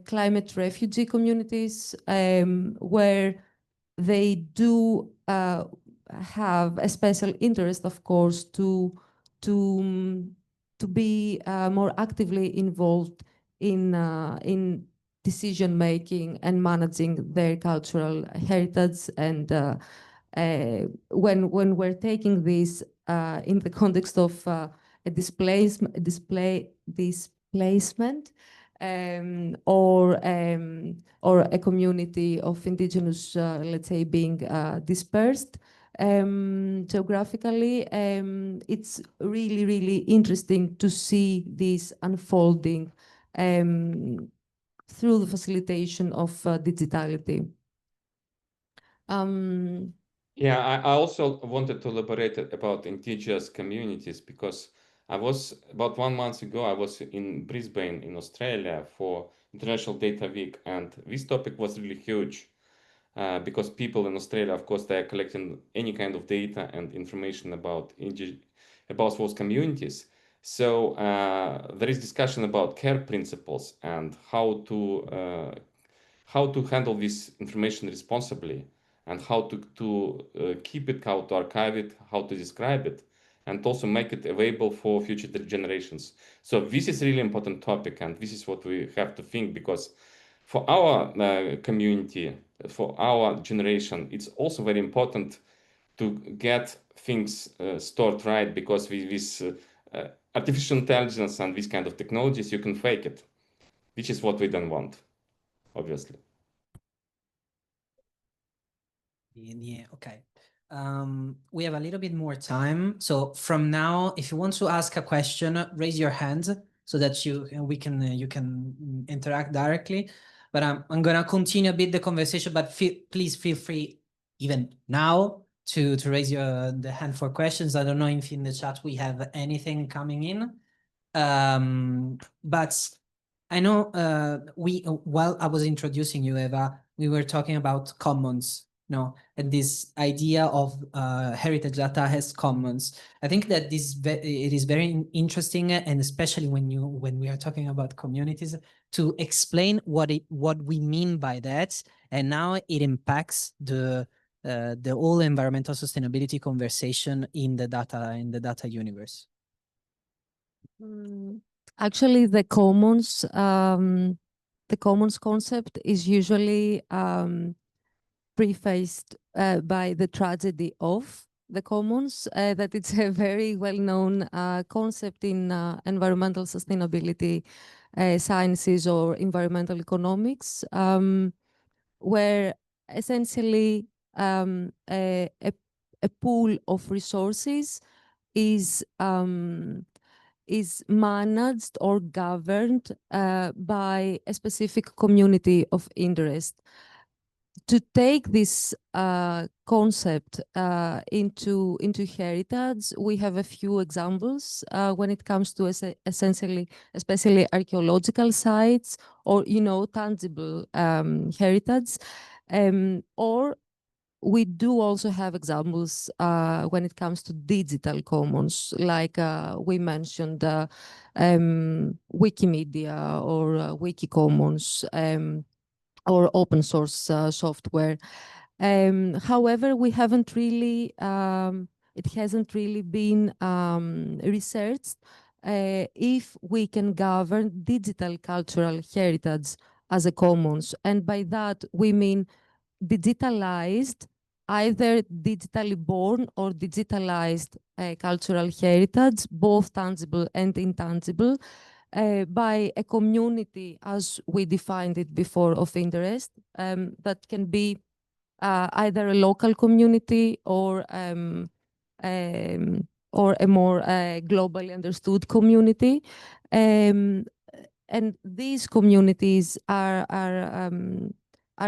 climate refugee communities, where they do have a special interest, of course, to be more actively involved in decision making and managing their cultural heritage. And when we're taking this in the context of a displacement, or a community of indigenous, let's say, being dispersed geographically, it's really, really interesting to see this unfolding through the facilitation of digitality. Yeah, I also wanted to elaborate about indigenous communities, because I was, about 1 month ago, I was in Brisbane in Australia for International Data Week, and this topic was really huge because people in Australia, of course, they are collecting any kind of data and information about those communities. So there is discussion about care principles and how to handle this information responsibly, and how to keep it, how to archive it, how to describe it, and also make it available for future generations. So this is really important topic, and this is what we have to think, because for our community, for our generation, it's also very important to get things stored right, because with this artificial intelligence and this kind of technologies, you can fake it, which is what we don't want, obviously. Yeah, okay. We have a little bit more time. So from now, if you want to ask a question, raise your hand so that you can interact directly. but I'm gonna continue a bit the conversation, but please feel free even now to raise the hand for questions. I don't know if in the chat we have anything coming in. But I know while I was introducing you, Eva, we were talking about commons, and this idea of heritage data as commons. I think that it is very interesting, and especially when we are talking about communities, to explain what we mean by that, and now it impacts the whole environmental sustainability conversation in the data universe. Actually, the commons concept is usually prefaced by the tragedy of the commons, that it's a very well-known concept in environmental sustainability sciences or environmental economics, where essentially a pool of resources is managed or governed by a specific community of interest. To take this concept into heritage, we have a few examples when it comes to especially archaeological sites or tangible heritage, or we do also have examples when it comes to digital commons, like we mentioned Wikimedia or Wikicommons, or open source software. However, we haven't really, it hasn't really been researched if we can govern digital cultural heritage as a commons. And by that, we mean digitalized, either digitally born or digitalized cultural heritage, both tangible and intangible, by a community as we defined it before of interest, that can be either a local community or a more globally understood community. And these communities are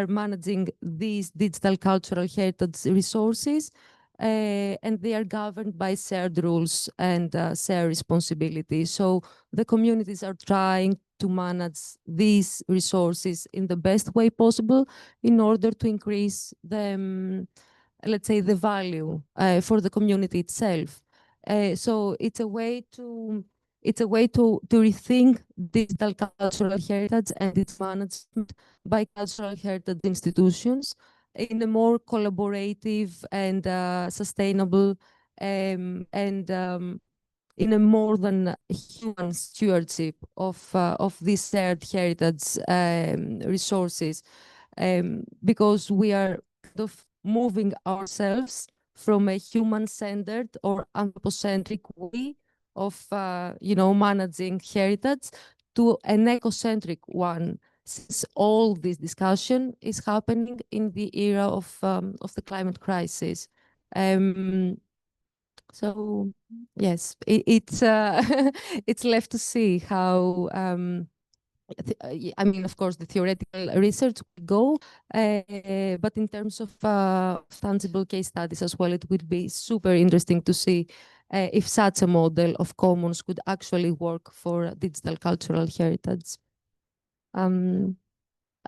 managing these digital cultural heritage resources, and they are governed by shared rules and shared responsibility. So the communities are trying to manage these resources in the best way possible in order to increase the, let's say, the value for the community itself. So it's a way to rethink digital cultural heritage and its management by cultural heritage institutions in a more collaborative and sustainable and in a more than human stewardship of these shared heritage resources, because we are kind of moving ourselves from a human-centered or anthropocentric way of managing heritage to an ecocentric one, since all this discussion is happening in the era of the climate crisis. So yes, it's it's left to see how. I mean, of course, the theoretical research will go, but in terms of tangible case studies as well, it would be super interesting to see if such a model of commons could actually work for digital cultural heritage.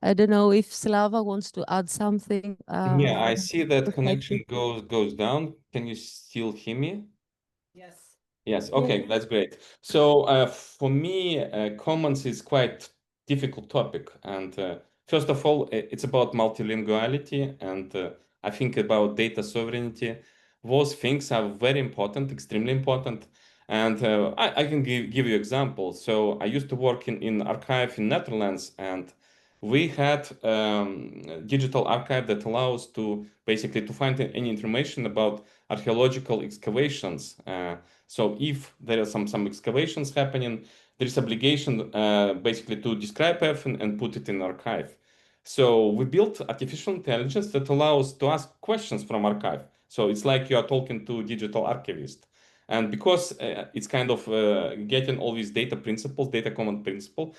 I don't know if Slava wants to add something. Yeah, I see that connection goes down. Can you still hear me? Yes. Yes, okay, that's great. So for me, commons is quite difficult topic. And first of all, it's about multilinguality, and I think about data sovereignty. Those things are very important, extremely important. And I can give you examples. So I used to work in archive in Netherlands, and we had digital archive that allows to basically to find any information about archaeological excavations. So if there are some excavations happening, there is obligation basically to describe everything and put it in archive. So we built artificial intelligence that allows to ask questions from archive. So it's like you are talking to digital archivist. And because it's kind of getting all these data principles, data common principle,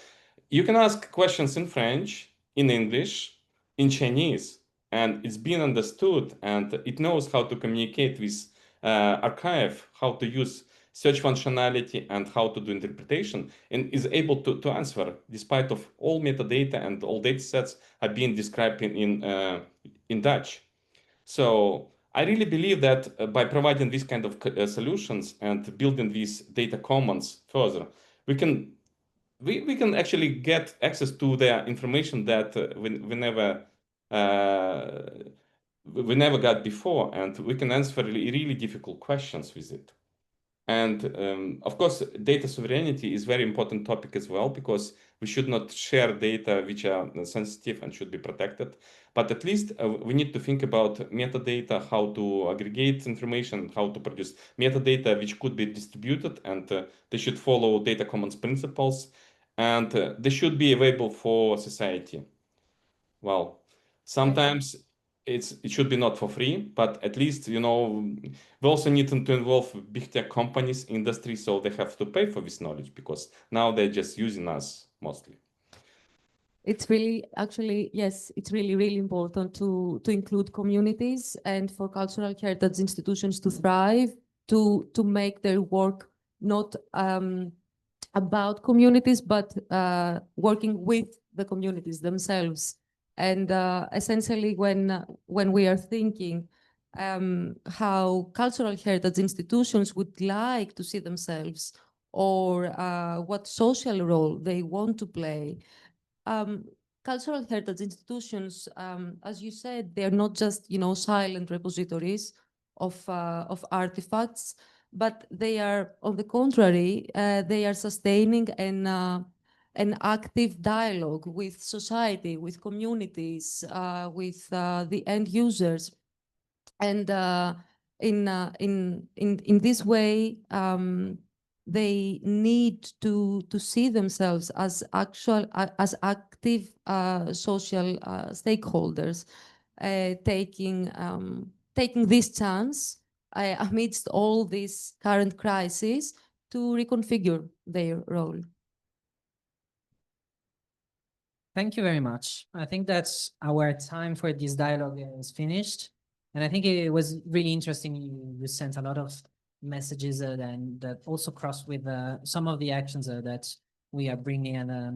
you can ask questions in French, in English, in Chinese, and it's been understood, and it knows how to communicate with archive, how to use search functionality and how to do interpretation, and is able to answer despite of all metadata and all data sets are being described in Dutch. So I really believe that by providing these kind of solutions and building these data commons further, we can actually get access to the information that we never got before, and we can answer really difficult questions with it. And of course, data sovereignty is very important topic as well, because we should not share data which are sensitive and should be protected. But at least we need to think about metadata, how to aggregate information, how to produce metadata which could be distributed, and they should follow data commons principles, and they should be available for society. Well, sometimes it should be not for free, but at least, we also need to involve big tech companies, industry, so they have to pay for this knowledge, because now they're just using us mostly. It's really, actually, yes, it's really important to include communities and for cultural heritage institutions to thrive, to make their work not about communities, but working with the communities themselves. And essentially, when we are thinking how cultural heritage institutions would like to see themselves, or what social role they want to play, cultural heritage institutions, as you said, they're not just silent repositories of artifacts, but they are, on the contrary, they are sustaining an active dialogue with society, with communities, with the end users, and in this way, they need to see themselves as active social stakeholders, taking this chance amidst all these current crises to reconfigure their role. Thank you very much. I think that's our time for this dialogue is finished. And I think it was really interesting. You sent a lot of messages and that also crossed with some of the actions that we are bringing at the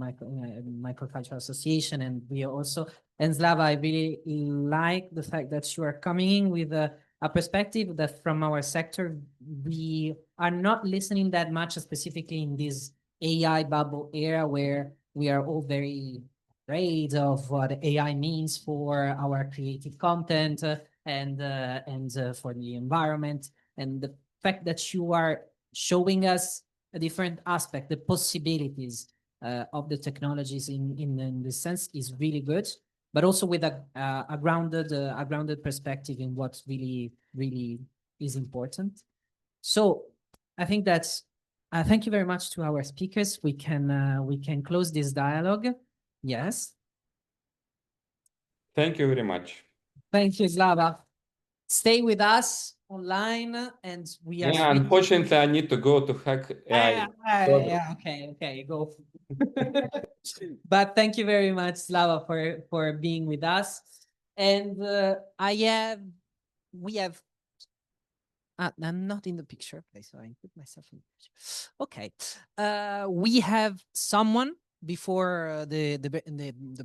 Microcultural Association. And we are also, and Slava, I really like the fact that you are coming in with a perspective that from our sector, we are not listening that much, specifically in this AI bubble era where we are all very afraid of what AI means for our creative content and for the environment. And the fact that you are showing us a different aspect, the possibilities of the technologies in this sense is really good, but also with a grounded perspective in what really is important. So I think that's thank you very much to our speakers. We can close this dialogue. Yes. Thank you very much. Thank you, Slava. Stay with us online, and we are. Yeah, unfortunately, I need to go to hack AI. Yeah, okay, go. But thank you very much, Slava, for being with us. And we have. I'm not in the picture. Okay, so I put myself in the picture. Okay, we have someone before the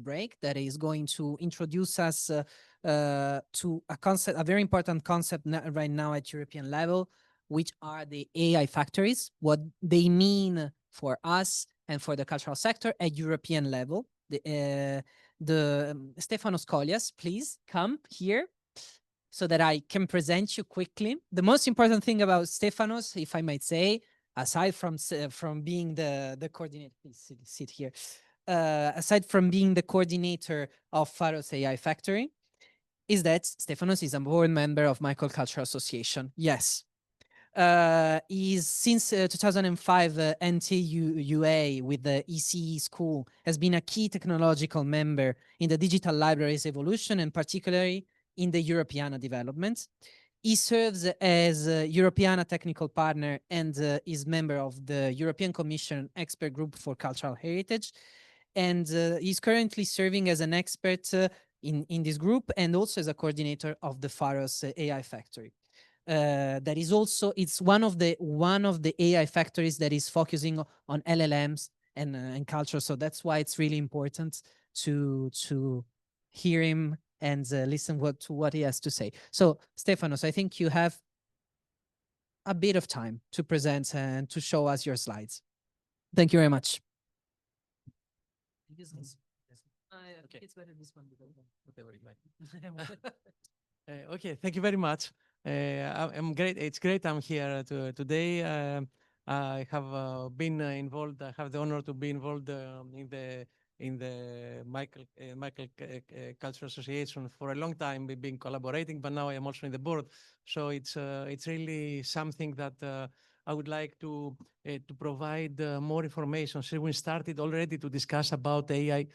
break that is going to introduce us to a concept, a very important concept right now at European level, which are the AI factories, what they mean for us and for the cultural sector at European level. The Stefanos Kollias, please come here so that I can present you quickly. The most important thing about Stefanos, if I might say, aside from being the coordinator, please sit here. Aside from being the coordinator of Pharos AI Factory, is that Stefanos is a board member of Microcultural Association. Yes. He's since 2005 NTUA with the ECE school has been a key technological member in the digital libraries evolution and particularly in the Europeana development. He serves as a Europeana technical partner and is member of the European Commission Expert Group for Cultural Heritage. And he's currently serving as an expert in this group and also as a coordinator of the Pharos AI Factory. That is also, it's one of the AI factories that is focusing on LLMs and culture. So that's why it's really important to hear him and listen to what he has to say. So Stefanos, I think you have a bit of time to present and to show us your slides. Thank you very much. Okay. It's better this one, whatever you like. Okay, thank you very much. I'm great. It's great I'm here today. I have been involved. I have the honor to be involved in the Michael Cultural Association for a long time. We've been collaborating, but now I am also in the board. So it's really something that I would like to provide more information. So we started already to discuss about AI,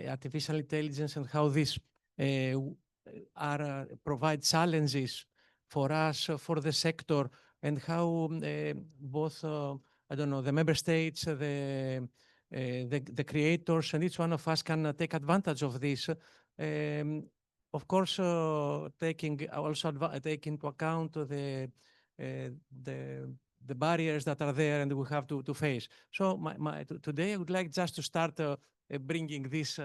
artificial intelligence, and how this provide challenges for us, for the sector, and how both, I don't know, the member states, the creators, and each one of us can take advantage of this. Of course, taking into account the barriers that are there and we have to face. So today I would like just to start bringing this,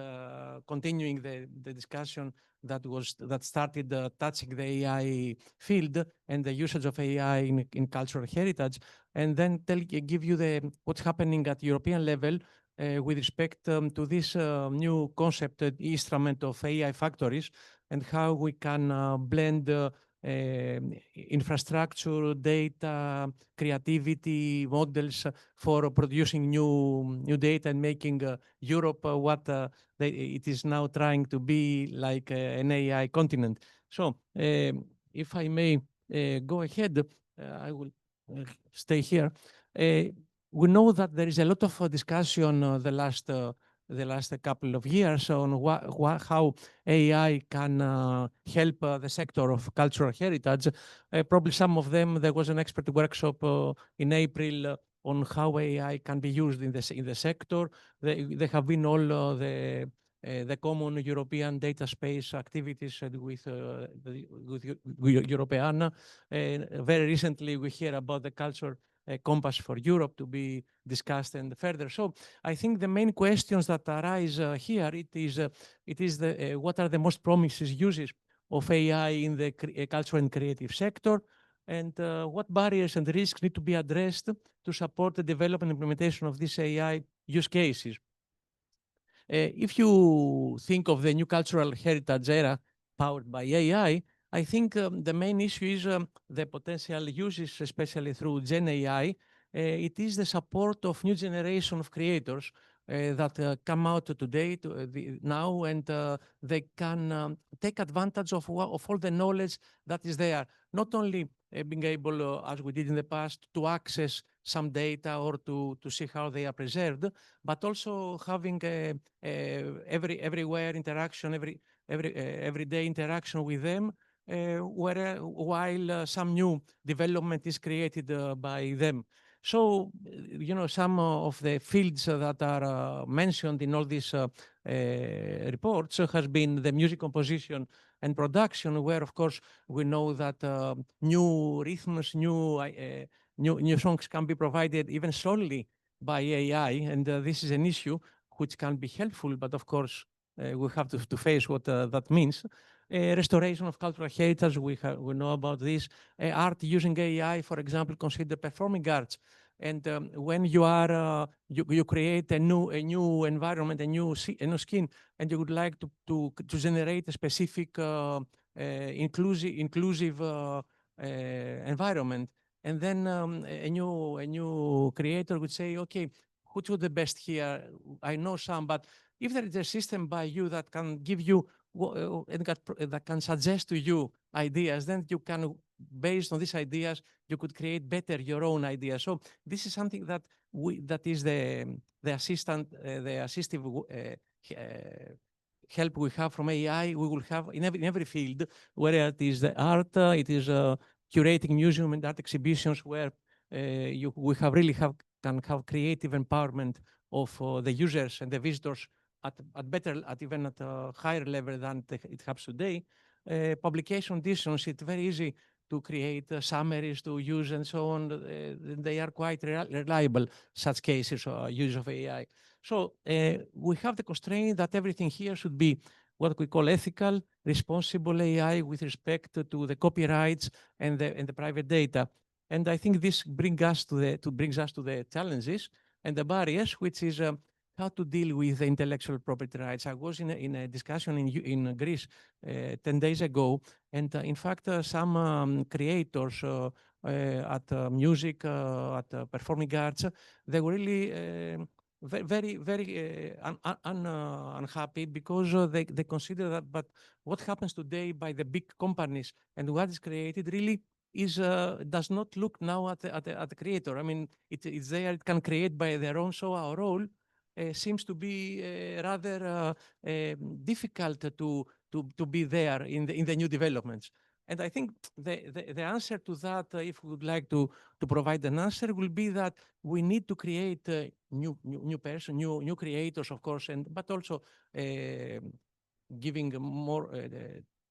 continuing the discussion that started touching the AI field and the usage of AI in cultural heritage, and then give you what's happening at European level with respect to this new concept, instrument of AI factories, and how we can blend infrastructure, data, creativity models for producing new data and making Europe what it is now trying to be, like an AI continent. So if I may go ahead, I will stay here. We know that there is a lot of discussion the last couple of years on how AI can help the sector of cultural heritage. Probably some of them, there was an expert workshop in April on how AI can be used in the sector. There have been all the common European data space activities with Europeana. Very recently, we hear about the culture compass for Europe to be discussed and further. So I think the main questions that arise here, it is what are the most promising uses of AI in the cultural and creative sector, and what barriers and risks need to be addressed to support the development and implementation of these AI use cases. If you think of the new cultural heritage era powered by AI, I think the main issue is the potential uses, especially through Gen AI. It is the support of new generation of creators that come out today, now, and they can take advantage of all the knowledge that is there. Not only being able, as we did in the past, to access some data or to see how they are preserved, but also having everywhere interaction, everyday interaction with them, while some new development is created by them. So, you know, some of the fields that are mentioned in all these reports has been the music composition and production, where, of course, we know that new rhythms, new songs can be provided even solely by AI, and this is an issue which can be helpful, but of course, we have to face what that means. Restoration of cultural heritage, we know about this. Art using AI, for example, consider performing arts. And when you are you create a new environment, a new skin, and you would like to generate a specific inclusive environment, and then a new creator would say, okay, who do the best here? I know some, but if there is a system by you that can give you that can suggest to you ideas, then you can, based on these ideas, you could create better your own ideas. So this is something that is the assistive help we have from AI. We will have in every field, whether it is the art, it is curating museum and art exhibitions, where we can have creative empowerment the users and the visitors at even at a higher level than it has today. Publication editions, it's very easy to create summaries to use and so on. They are quite reliable, such cases use of AI. So we have the constraint that everything here should be what we call ethical, responsible AI with respect to the copyrights and the private data. And I think this brings us to the challenges and the barriers, which is how to deal with the intellectual property rights. I was in a discussion in Greece 10 days ago, and in fact, some creators at music, at performing arts, they were really very unhappy because they consider that, but what happens today by the big companies and what is created really is does not look now at the creator. I mean, it's there, it can create by their own, so our role seems to be rather difficult to be there in the new developments. And I think the answer to that, if we would like to provide an answer, will be that we need to create new creators, of course, but also giving more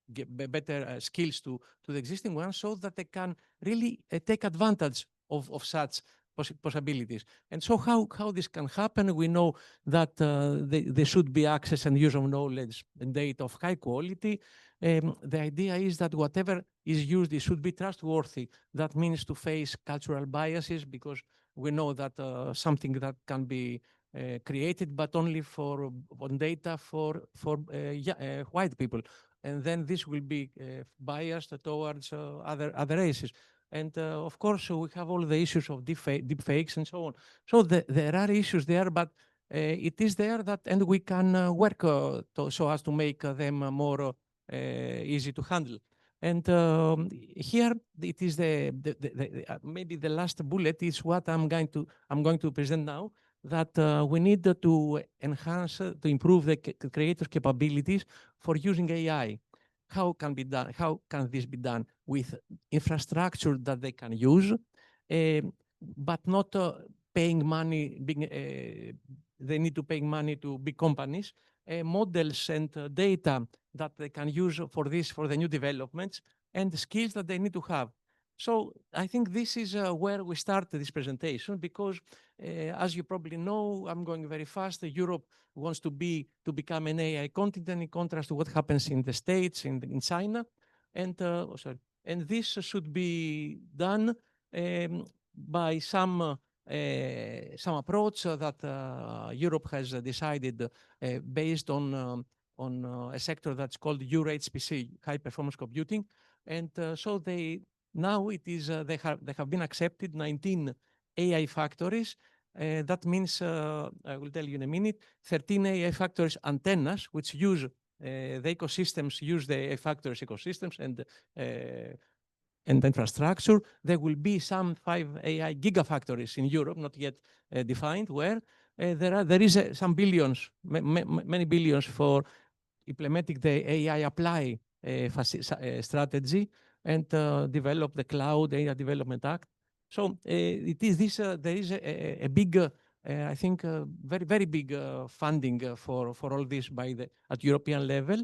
better skills to the existing ones, so that they can really take advantage of such possibilities. And so how this can happen, we know that there should be access and use of knowledge and data of high quality. The idea is that whatever is used, it should be trustworthy. That means to face cultural biases, because we know that something that can be created, but only on data for white people. And then this will be biased towards other races. And of course, we have all the issues of deep fakes and so on. So there are issues there, but it is there that, and we can work so as to make them more easy to handle. And here it is maybe the last bullet is what I'm going to present now. That we need to enhance, to improve the creators' capabilities for using AI. How can this be done with infrastructure that they can use, but not paying money? They need to pay money to big companies, models and data that they can use for the new developments, and the skills that they need to have. So I think this is where we start this presentation, because as you probably know, I'm going very fast. Europe wants to become an AI continent, in contrast to what happens in the States, in China, and this should be done by some approach that Europe has decided based on a sector that's called EuroHPC, high performance computing, and so now it is they have been accepted 19 AI factories. That means I will tell you in a minute. 13 AI factories antennas, which use the ecosystems, use the AI factories ecosystems and infrastructure. There will be some 5 AI gigafactories in Europe, not yet defined, where there is some billions, many billions for implementing the AI apply strategy and develop the Cloud AI Development Act. So it is this. There is a big, I think, very big funding for all this at European level.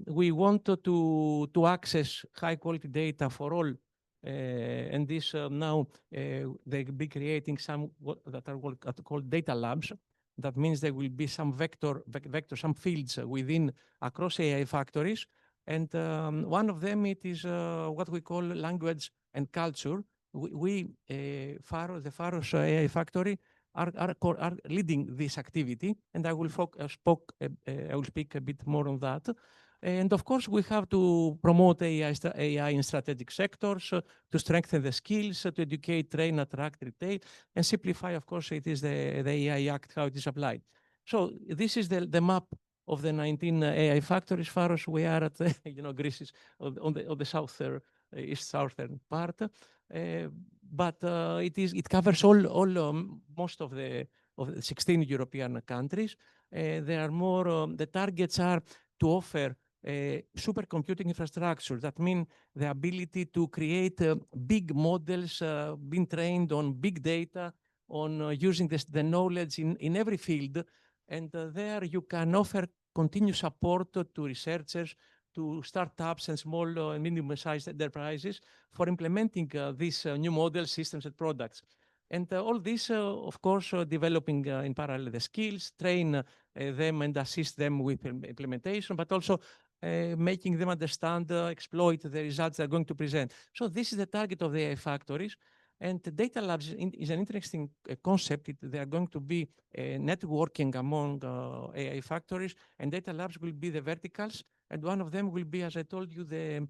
We want to access high quality data for all, and this now they'll be creating some that are called data labs. That means there will be some some fields across AI factories. And one of them, it is what we call language and culture. The Faros AI Factory are leading this activity, and I will speak a bit more on that. And of course, we have to promote AI in strategic sectors, to strengthen the skills, to educate, train, attract, retain, and simplify. Of course, it is the AI Act, how it is applied. So this is the map of the 19 AI factories. Faros, we are at Greece is on the southern part, but it covers most of the 16 European countries. There are more. The targets are to offer supercomputing infrastructure. That means the ability to create big models being trained on big data on using the knowledge in every field. And there you can offer continuous support to researchers, to startups and small and medium-sized enterprises for implementing these new models, systems, and products. And all this, of course, developing in parallel the skills, train them and assist them with implementation, but also making them understand, exploit the results they're going to present. So this is the target of the AI factories. And the data labs is an interesting concept. They are going to be networking among AI factories, and data labs will be the verticals. And one of them will be, as I told you, the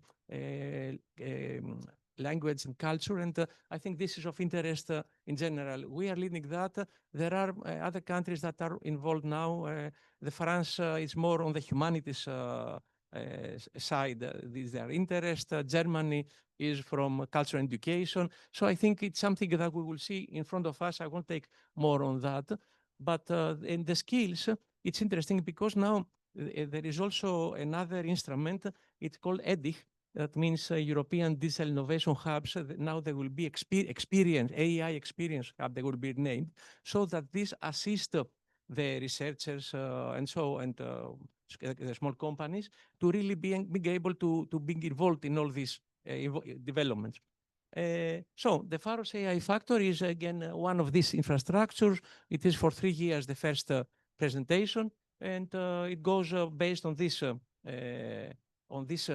language and culture. And I think this is of interest in general. We are leading that. There are other countries that are involved now. The France is more on the humanities side. Is their interest. Germany is from culture and education. So I think it's something that we will see in front of us. I won't take more on that. But in the skills, it's interesting because now there is also another instrument. It's called EDIH. That means European Digital Innovation Hubs. Now there will be experience, AI experience hub, they will be named, so that this assist the researchers and the small companies to really being able to be involved in all these developments. So the Pharos AI Factory is again one of these infrastructures. It is for 3 years the first presentation, and it goes based on these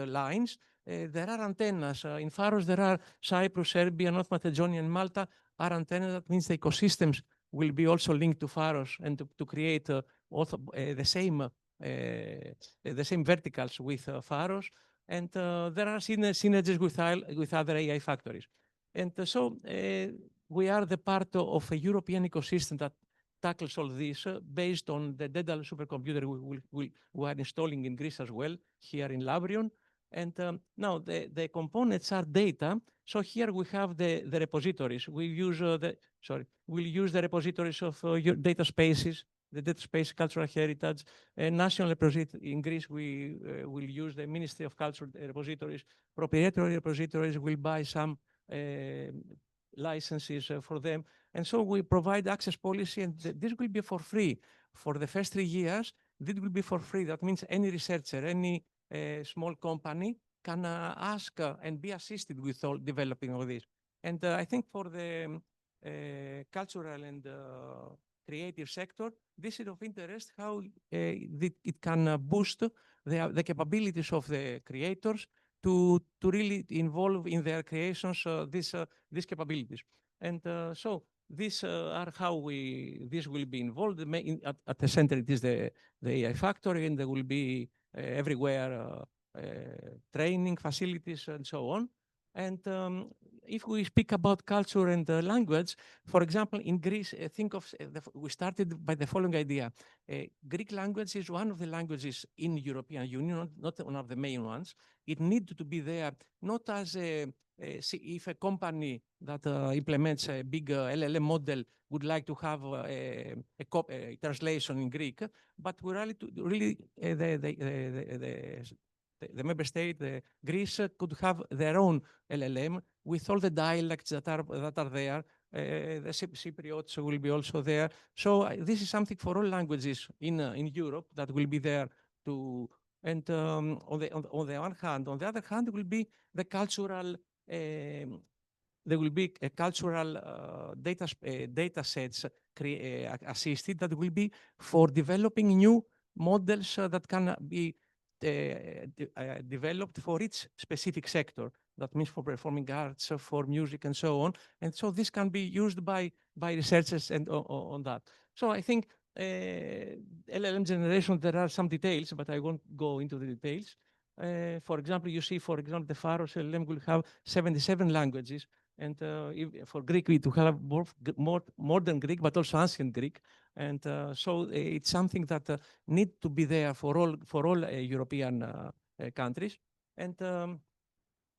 lines. There are antennas. In Pharos, there are Cyprus, Serbia, North Macedonia, and Malta are antennas. That means the ecosystems will be also linked to Pharos and to create also the same verticals with Pharos. And there are synergies with other AI factories. And so we are the part of a European ecosystem that tackles all this based on the Dedal supercomputer we are installing in Greece as well, here in Labrion. And now the components are data. So here we have the repositories. We'll use the repositories of your data spaces, the data space cultural heritage, national repository. In Greece, we will use the Ministry of Culture repositories. Proprietary repositories will buy some licenses for them. And so we provide access policy, and this will be for free. For the first 3 years, this will be for free. That means any researcher, any small company can ask and be assisted with all developing all this. And I think for the cultural and creative sector, this is of interest, how it can boost the capabilities of the creators to really involve in their creations these capabilities. And so these are how this will be involved. At the center, it is the AI factory, and there will be everywhere training facilities and so on. And if we speak about culture and language, for example, in Greece, we started by the following idea. Greek language is one of the languages in the European Union, not one of the main ones. It needed to be there, not as if a company that implements a big LLM model would like to have a translation in Greek, but we really the member state, Greece, could have their own LLM with all the dialects that are there. The Cypriots will be also there. So this is something for all languages in Europe that will be there to. And on the one hand, on the other hand, will be the cultural. There will be a cultural data sets assisted that will be for developing new models that can be developed for each specific sector. That means for performing arts, for music, and so on. And so this can be used by researchers and on that. So I think LLM generation, there are some details, but I won't go into the details. For example, you see, the Pharos LLM will have 77 languages. And for Greek, we will have more modern Greek, but also ancient Greek. And so it's something that needs to be there for all European countries. And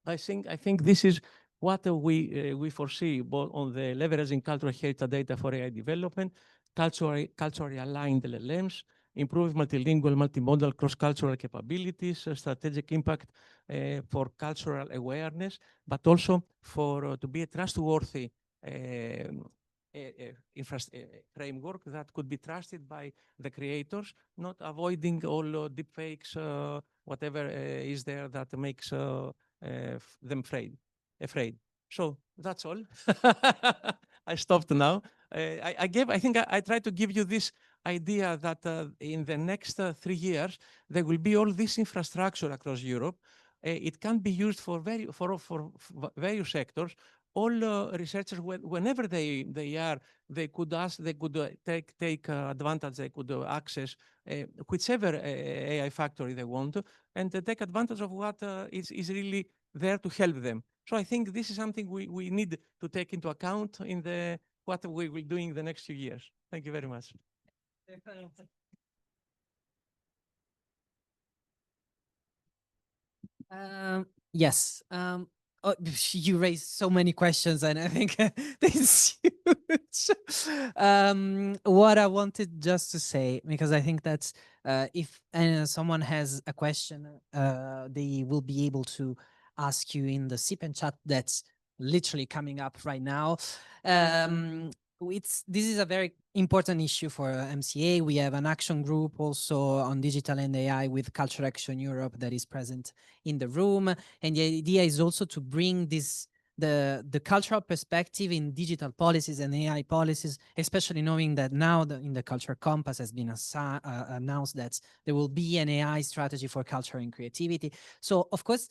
I think this is what we foresee both on the leveraging cultural heritage data for AI development, culturally aligned LLMs, improve multilingual, multimodal, cross-cultural capabilities, strategic impact for cultural awareness, but also for to be a trustworthy framework that could be trusted by the creators, not avoiding all deep fakes, whatever is there that makes them afraid. So that's all. I stopped now. I think I tried to give you this idea that in the next 3 years, there will be all this infrastructure across Europe. It can be used for various sectors. All researchers, whenever they are, they could ask, they could take advantage, they could access whichever AI factory they want, and take advantage of what is really there to help them. So I think this is something we need to take into account in what we will do in the next few years. Thank you very much. Yes. Oh, you raised so many questions, and I think this is huge. What I wanted just to say, because I think that if someone has a question, they will be able to ask you in the SIP and chat that's literally coming up right now. This is a very important issue for MCA. We have an action group also on digital and AI with Culture Action Europe that is present in the room. And the idea is also to bring the cultural perspective in digital policies and AI policies, especially knowing that now in the Culture Compass has been announced that there will be an AI strategy for culture and creativity. So of course,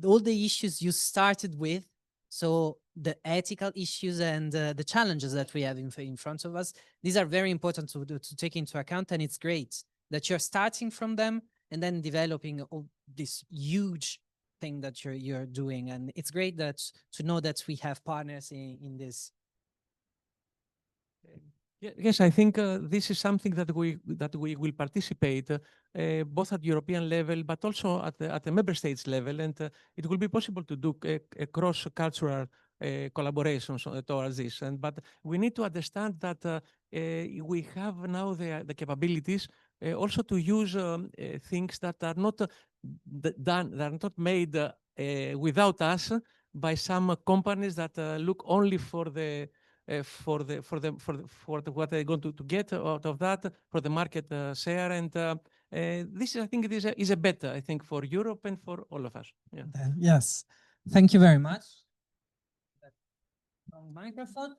all the issues you started with, so the ethical issues and the challenges that we have in front of us, these are very important to take into account. And it's great that you're starting from them and then developing all this huge thing that you're doing. And it's great to know that we have partners in this. Yes, I think this is something that we will participate both at European level, but also at the member states level, and it will be possible to do a cross-cultural collaborations towards this. But we need to understand that we have now the capabilities also to use things that are not done, that are not made without us by some companies that look only for what they're going to get out of that, for the market share, and this I think is a better, I think, for Europe and for all of us. Yeah. Yes, thank you very much. Microphone.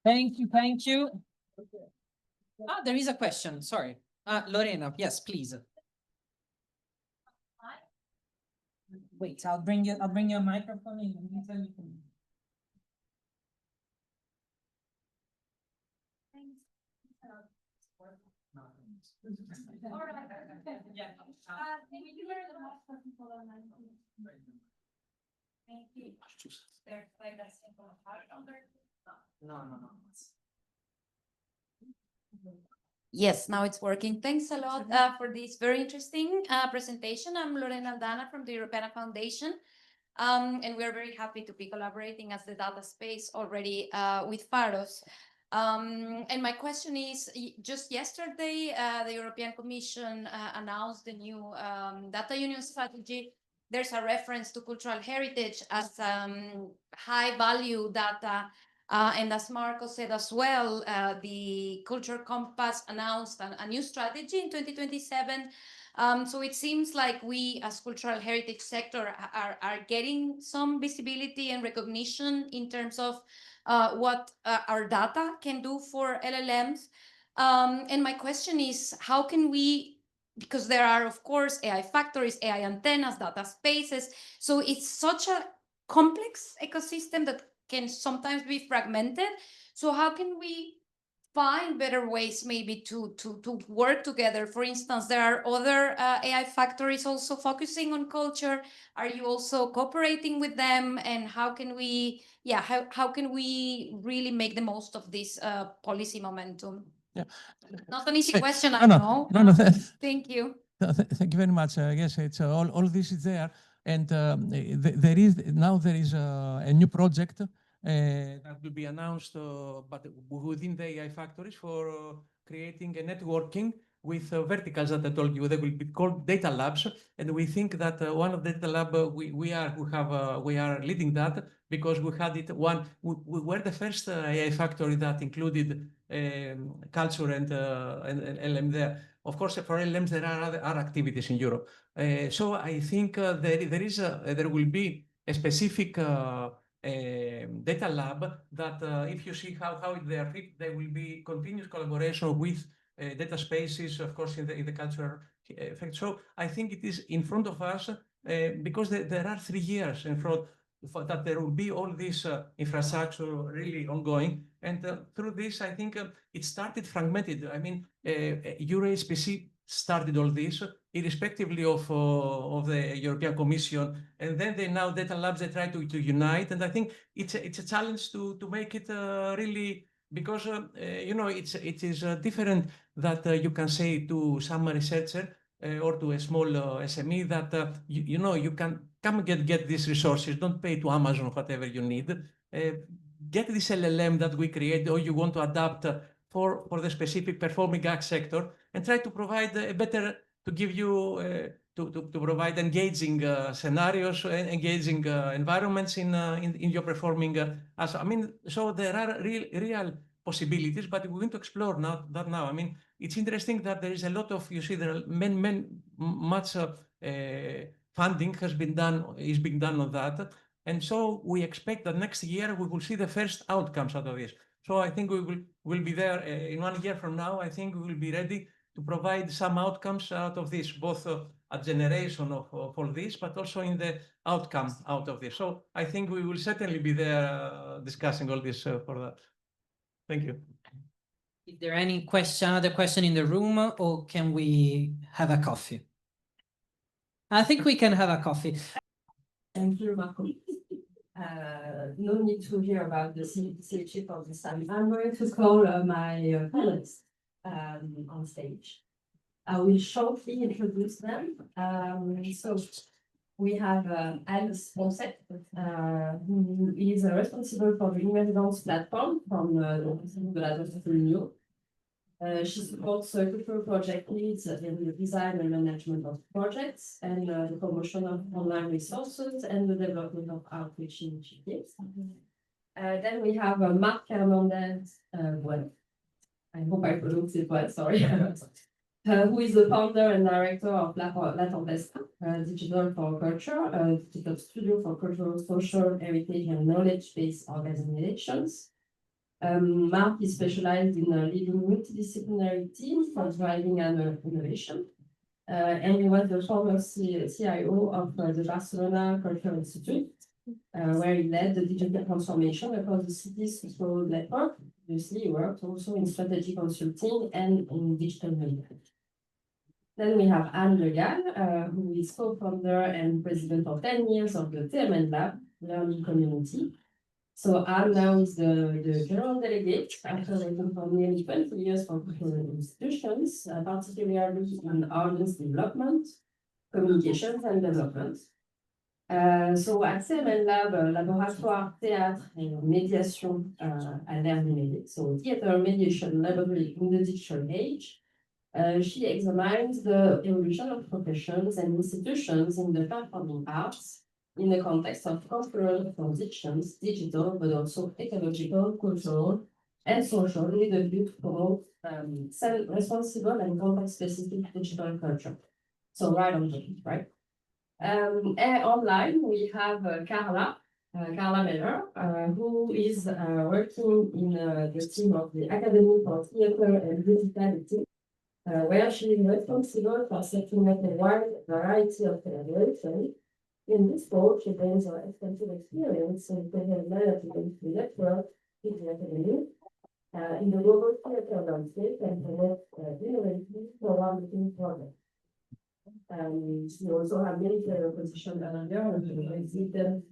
Thank you. Ah, there is a question. Sorry, Lorena. Yes, please. Wait, I'll bring you a microphone in the meantime. No. Yes, now it's working. Thanks a lot for this very interesting presentation. I'm Lorena Aldana from the Europeana Foundation, and we're very happy to be collaborating as the data space already with Pharos. And my question is, just yesterday, the European Commission announced the new data union strategy. There's a reference to cultural heritage as high value data. And as Marco said as well, the Culture Compass announced a new strategy in 2027. So it seems like we as cultural heritage sector are getting some visibility and recognition in terms of what our data can do for LLMs. And my question is, how can we, because there are, of course, AI factories, AI antennas, data spaces. So it's such a complex ecosystem that can sometimes be fragmented. So how can we find better ways maybe to work together? For instance, there are other AI factories also focusing on culture. Are you also cooperating with them? And how can we, how can we really make the most of this policy momentum? Yeah. Not an easy question, I know. No. Thank you. Thank you very much. Yes, it's all this is there. And there is a new project that will be announced, but within the AI factories for creating a networking with verticals that I told you. They will be called data labs, and we think that one of the data lab we are leading that because we had it we were the first AI factory that included culture and LM there. Of course, for LMs, there are other activities in Europe. So I think there will be a specific data lab that if you see how they are fit, there will be continuous collaboration with data spaces, of course, in the cultural effect. So I think it is in front of us because there are 3 years in front that there will be all this infrastructure really ongoing. And through this, I think it started fragmented. I mean, EuroHPC started all this, irrespectively of the European Commission. And then they now data labs, they try to unite. And I think it's a challenge to make it really, because, you know, it is different that you can say to some researcher or to a small SME that, you know, you can come get these resources, don't pay to Amazon, whatever you need. Get this LLM that we create or you want to adapt for the specific performing ag sector and try to provide a better, to give you, to provide engaging scenarios, engaging environments in your performing. I mean, so there are real possibilities, but we want to explore now. I mean, it's interesting that there is a lot of, you see, there are much funding is being done on that. And so we expect that next year we will see the first outcomes out of this. So I think we'll be there in 1 year from now. I think we will be ready to provide some outcomes out of this, both a generation of all this, but also in the outcome out of this. So I think we will certainly be there discussing all this for that. Thank you. Is there any other question in the room, or can we have a coffee? I think we can have a coffee. Thank you, Marco. No need to hear about the chip of this time. I'm going to call my panelists on stage. I will shortly introduce them. So we have Alexandersson, who is responsible for the Emergence platform from the Union. She supports cultural project leads in the design and management of projects and the promotion of online resources and the development of outreach initiatives. Then we have Marc Hernandez, I hope I pronounced it well, sorry, who is the founder and director of Leroi, Digital for Culture, a digital studio for cultural, social, heritage, and knowledge-based organizations. Marc is specialized in leading multidisciplinary teams for driving innovation. And he was the former CIO of the Barcelona Cultural Institute, where he led the digital transformation across the city's cultural network. Obviously, he worked also in strategy consulting and in digital media. Then we have Anne Legal, who is co-founder and president for 10 years of the TMN Lab learning community. So Anne now is the general delegate after working for nearly 20 years for cultural institutions, particularly in audience development, communications, and development. So at TMN Lab, laboratoire théâtre et médiation à l'ère numérique, so theater mediation laboratory in the digital age. She examines the evolution of professions and institutions in the performing arts in the context of cultural transitions, digital, but also ecological, cultural, and social, with a view to promote responsible and context-specific digital culture. So right on topic, right? And online, we have Carla Meller, who is working in the team of the Academy for Theatre and Digitality, where she is responsible for setting up a wide variety of collaboration. In this role, she brings her extensive experience in theatre management to network with the Academy in the global theatre landscape and connect innovative forward-looking projects. She also has many positions under the Theatre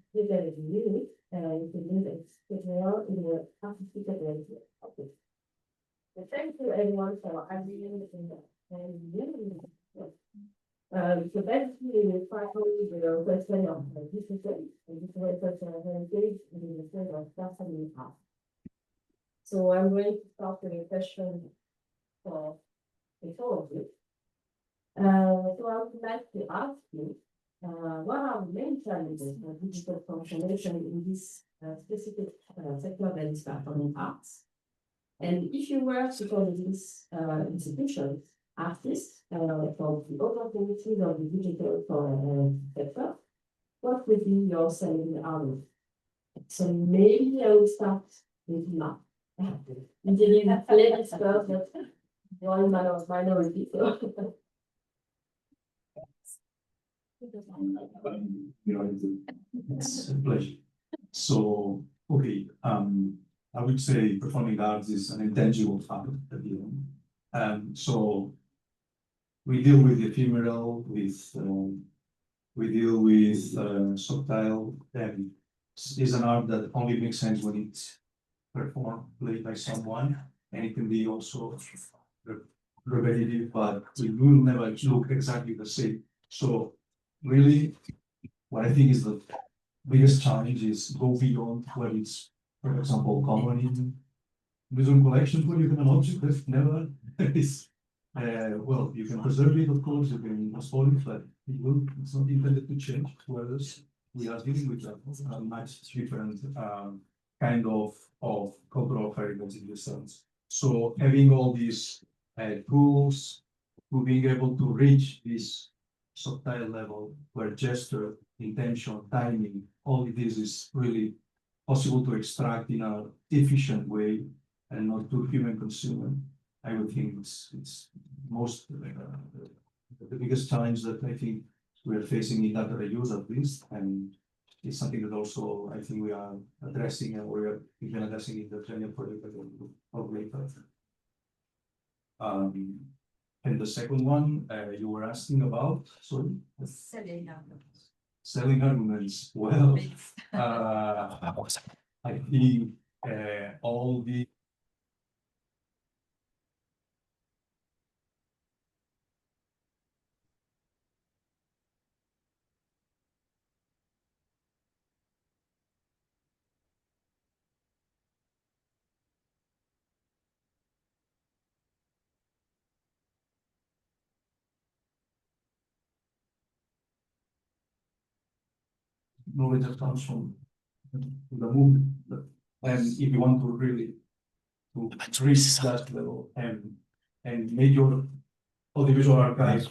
and in the artistic ability. Okay. Thank you everyone for having me so basically, we finally the question of digital heritage in the field of personal art. So I'm going to start with a question for all of you. So I would like to ask you, what are the main challenges of digital transformation in this specific sector that is performing arts? And if you were to call these institutions artists for the opportunities of the digital sector, what would be your selling argument? So maybe I will start with Mark. Indeed, ladies first, but one minority. So. It's a pleasure. So, okay, I would say performing arts is an intangible fact at the end. So we deal with ephemeral, we deal with subtle, and it's an art that only makes sense when it's performed, played by someone, and it can be also repetitive, but it will never look exactly the same. So really, what I think is the biggest challenge is go beyond what is, for example, common in museum collections, where you have an object that never is. Well, you can preserve it, of course, you can install it, but it's not intended to change. Whereas we are dealing with a much different kind of cultural heritage in this sense. So having all these tools to being able to reach this subtle level where gesture, intention, timing, all of this is really possible to extract in an efficient way and not too human consuming. I would think it's most the biggest challenge that I think we are facing in data reuse at least, and it's something that also I think we are addressing and we are even addressing in the training project that we'll talk later. And the second one you were asking about, sorry? Selling arguments. Selling arguments. Well, I think all the knowledge that comes from the movement. And if you want to really to reach that level and make your audiovisual archive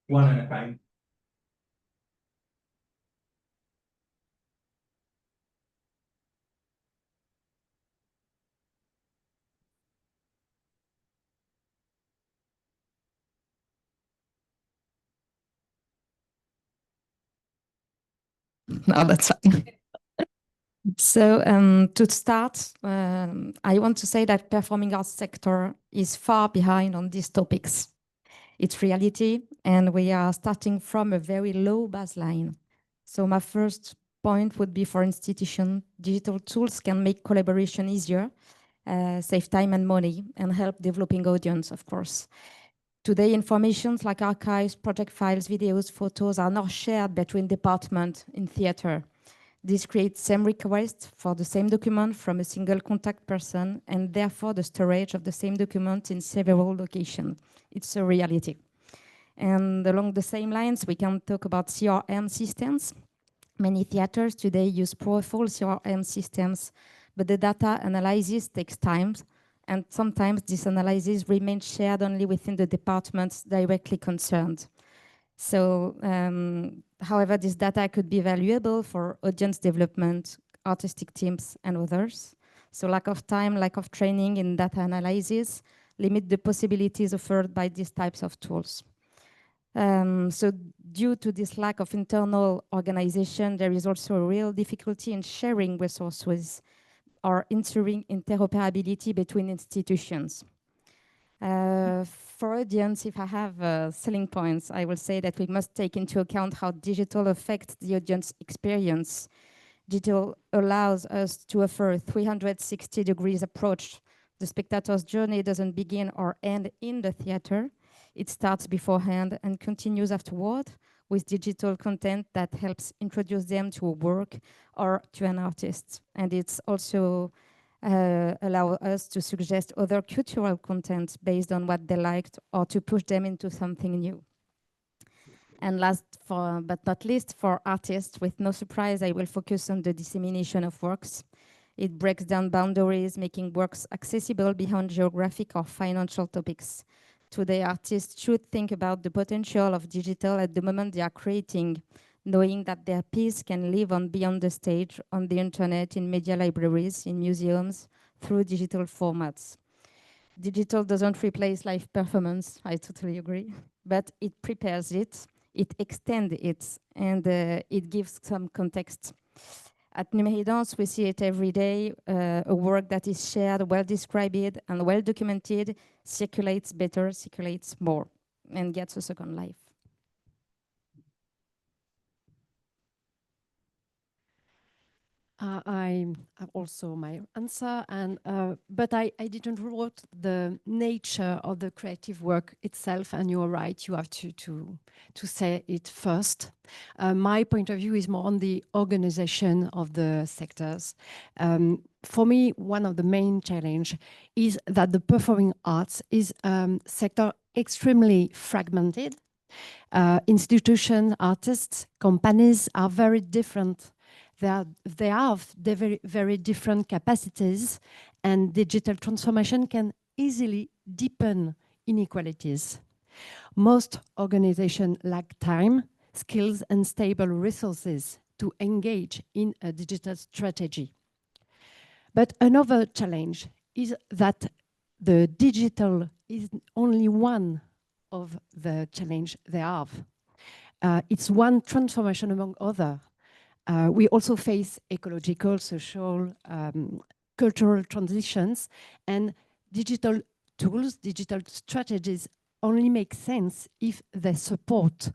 one and a kind. No, that's fine. So to start, I want to say that performing arts sector is far behind on these topics. It's reality, and we are starting from a very low baseline. So my first point would be for institutions, digital tools can make collaboration easier, save time and money, and help developing audience, of course. Today, information like archives, project files, videos, photos are not shared between departments in theater. This creates same request for the same document from a single contact person, and therefore the storage of the same document in several locations. It's a reality. And along the same lines, we can talk about CRM systems. Many theaters today use powerful CRM systems, but the data analysis takes time, and sometimes this analysis remains shared only within the departments directly concerned. So, however, this data could be valuable for audience development, artistic teams, and others. So lack of time, lack of training in data analysis limit the possibilities offered by these types of tools. So due to this lack of internal organization, there is also a real difficulty in sharing resources or ensuring interoperability between institutions. For audience, if I have selling points, I will say that we must take into account how digital affects the audience experience. Digital allows us to offer a 360 degrees approach. The spectator's journey doesn't begin or end in the theater. It starts beforehand and continues afterward with digital content that helps introduce them to a work or to an artist. And it's also allow us to suggest other cultural content based on what they liked or to push them into something new. And last but not least, for artists, with no surprise, I will focus on the dissemination of works. It breaks down boundaries, making works accessible beyond geographic or financial topics. Today, artists should think about the potential of digital at the moment they are creating, knowing that their piece can live on beyond the stage, on the internet, in media libraries, in museums, through digital formats. Digital doesn't replace live performance, I totally agree, but it prepares it, it extends it, and it gives some context. At Numéridance, we see it every day. A work that is shared, well described, and well documented circulates better, circulates more, and gets a second life. I have also my answer, and but I didn't wrote the nature of the creative work itself, and you're right, you have to say it first. My point of view is more on the organization of the sectors. For me, one of the main challenge is that the performing arts is sector extremely fragmented. Institutions, artists, companies are very different. They have very, very different capacities, and digital transformation can easily deepen inequalities. Most organizations lack time, skills, and stable resources to engage in a digital strategy. But another challenge is that the digital is only one of the challenges they have. It's one transformation among others. We also face ecological, social, cultural transitions, and digital tools, digital strategies only make sense if they support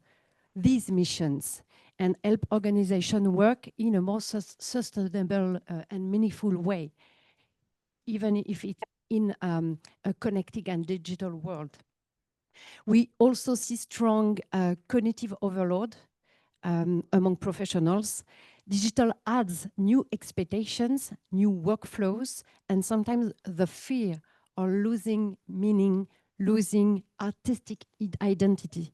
these missions and help organizations work in a more sustainable and meaningful way, even if it's in a connected and digital world. We also see strong cognitive overload among professionals. Digital adds new expectations, new workflows, and sometimes the fear of losing meaning, losing artistic identity.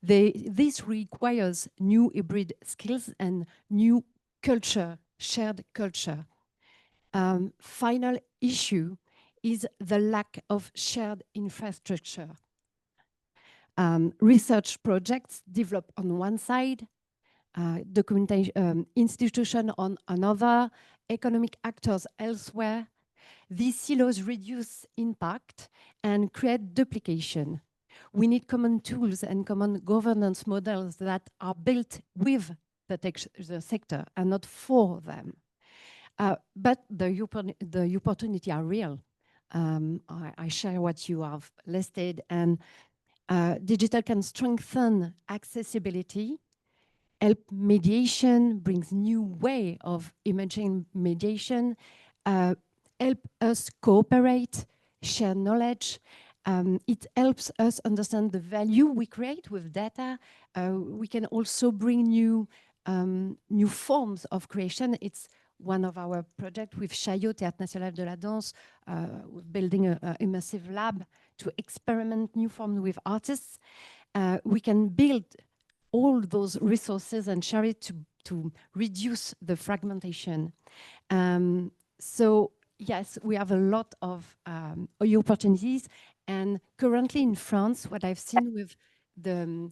This requires new hybrid skills and new culture, shared culture. Final issue is the lack of shared infrastructure. Research projects develop on one side, documentation institution on another, economic actors elsewhere. These silos reduce impact and create duplication. We need common tools and common governance models that are built with the sector and not for them. But the opportunity are real. I share what you have listed, and digital can strengthen accessibility, help mediation, brings new way of imaging mediation, help us cooperate, share knowledge. It helps us understand the value we create with data. We can also bring new forms of creation. It's one of our projects with Chaillot, Théâtre National de la Danse, building an immersive lab to experiment new forms with artists. We can build all those resources and share it to reduce the fragmentation. So yes, we have a lot of opportunities. And currently in France, what I've seen with the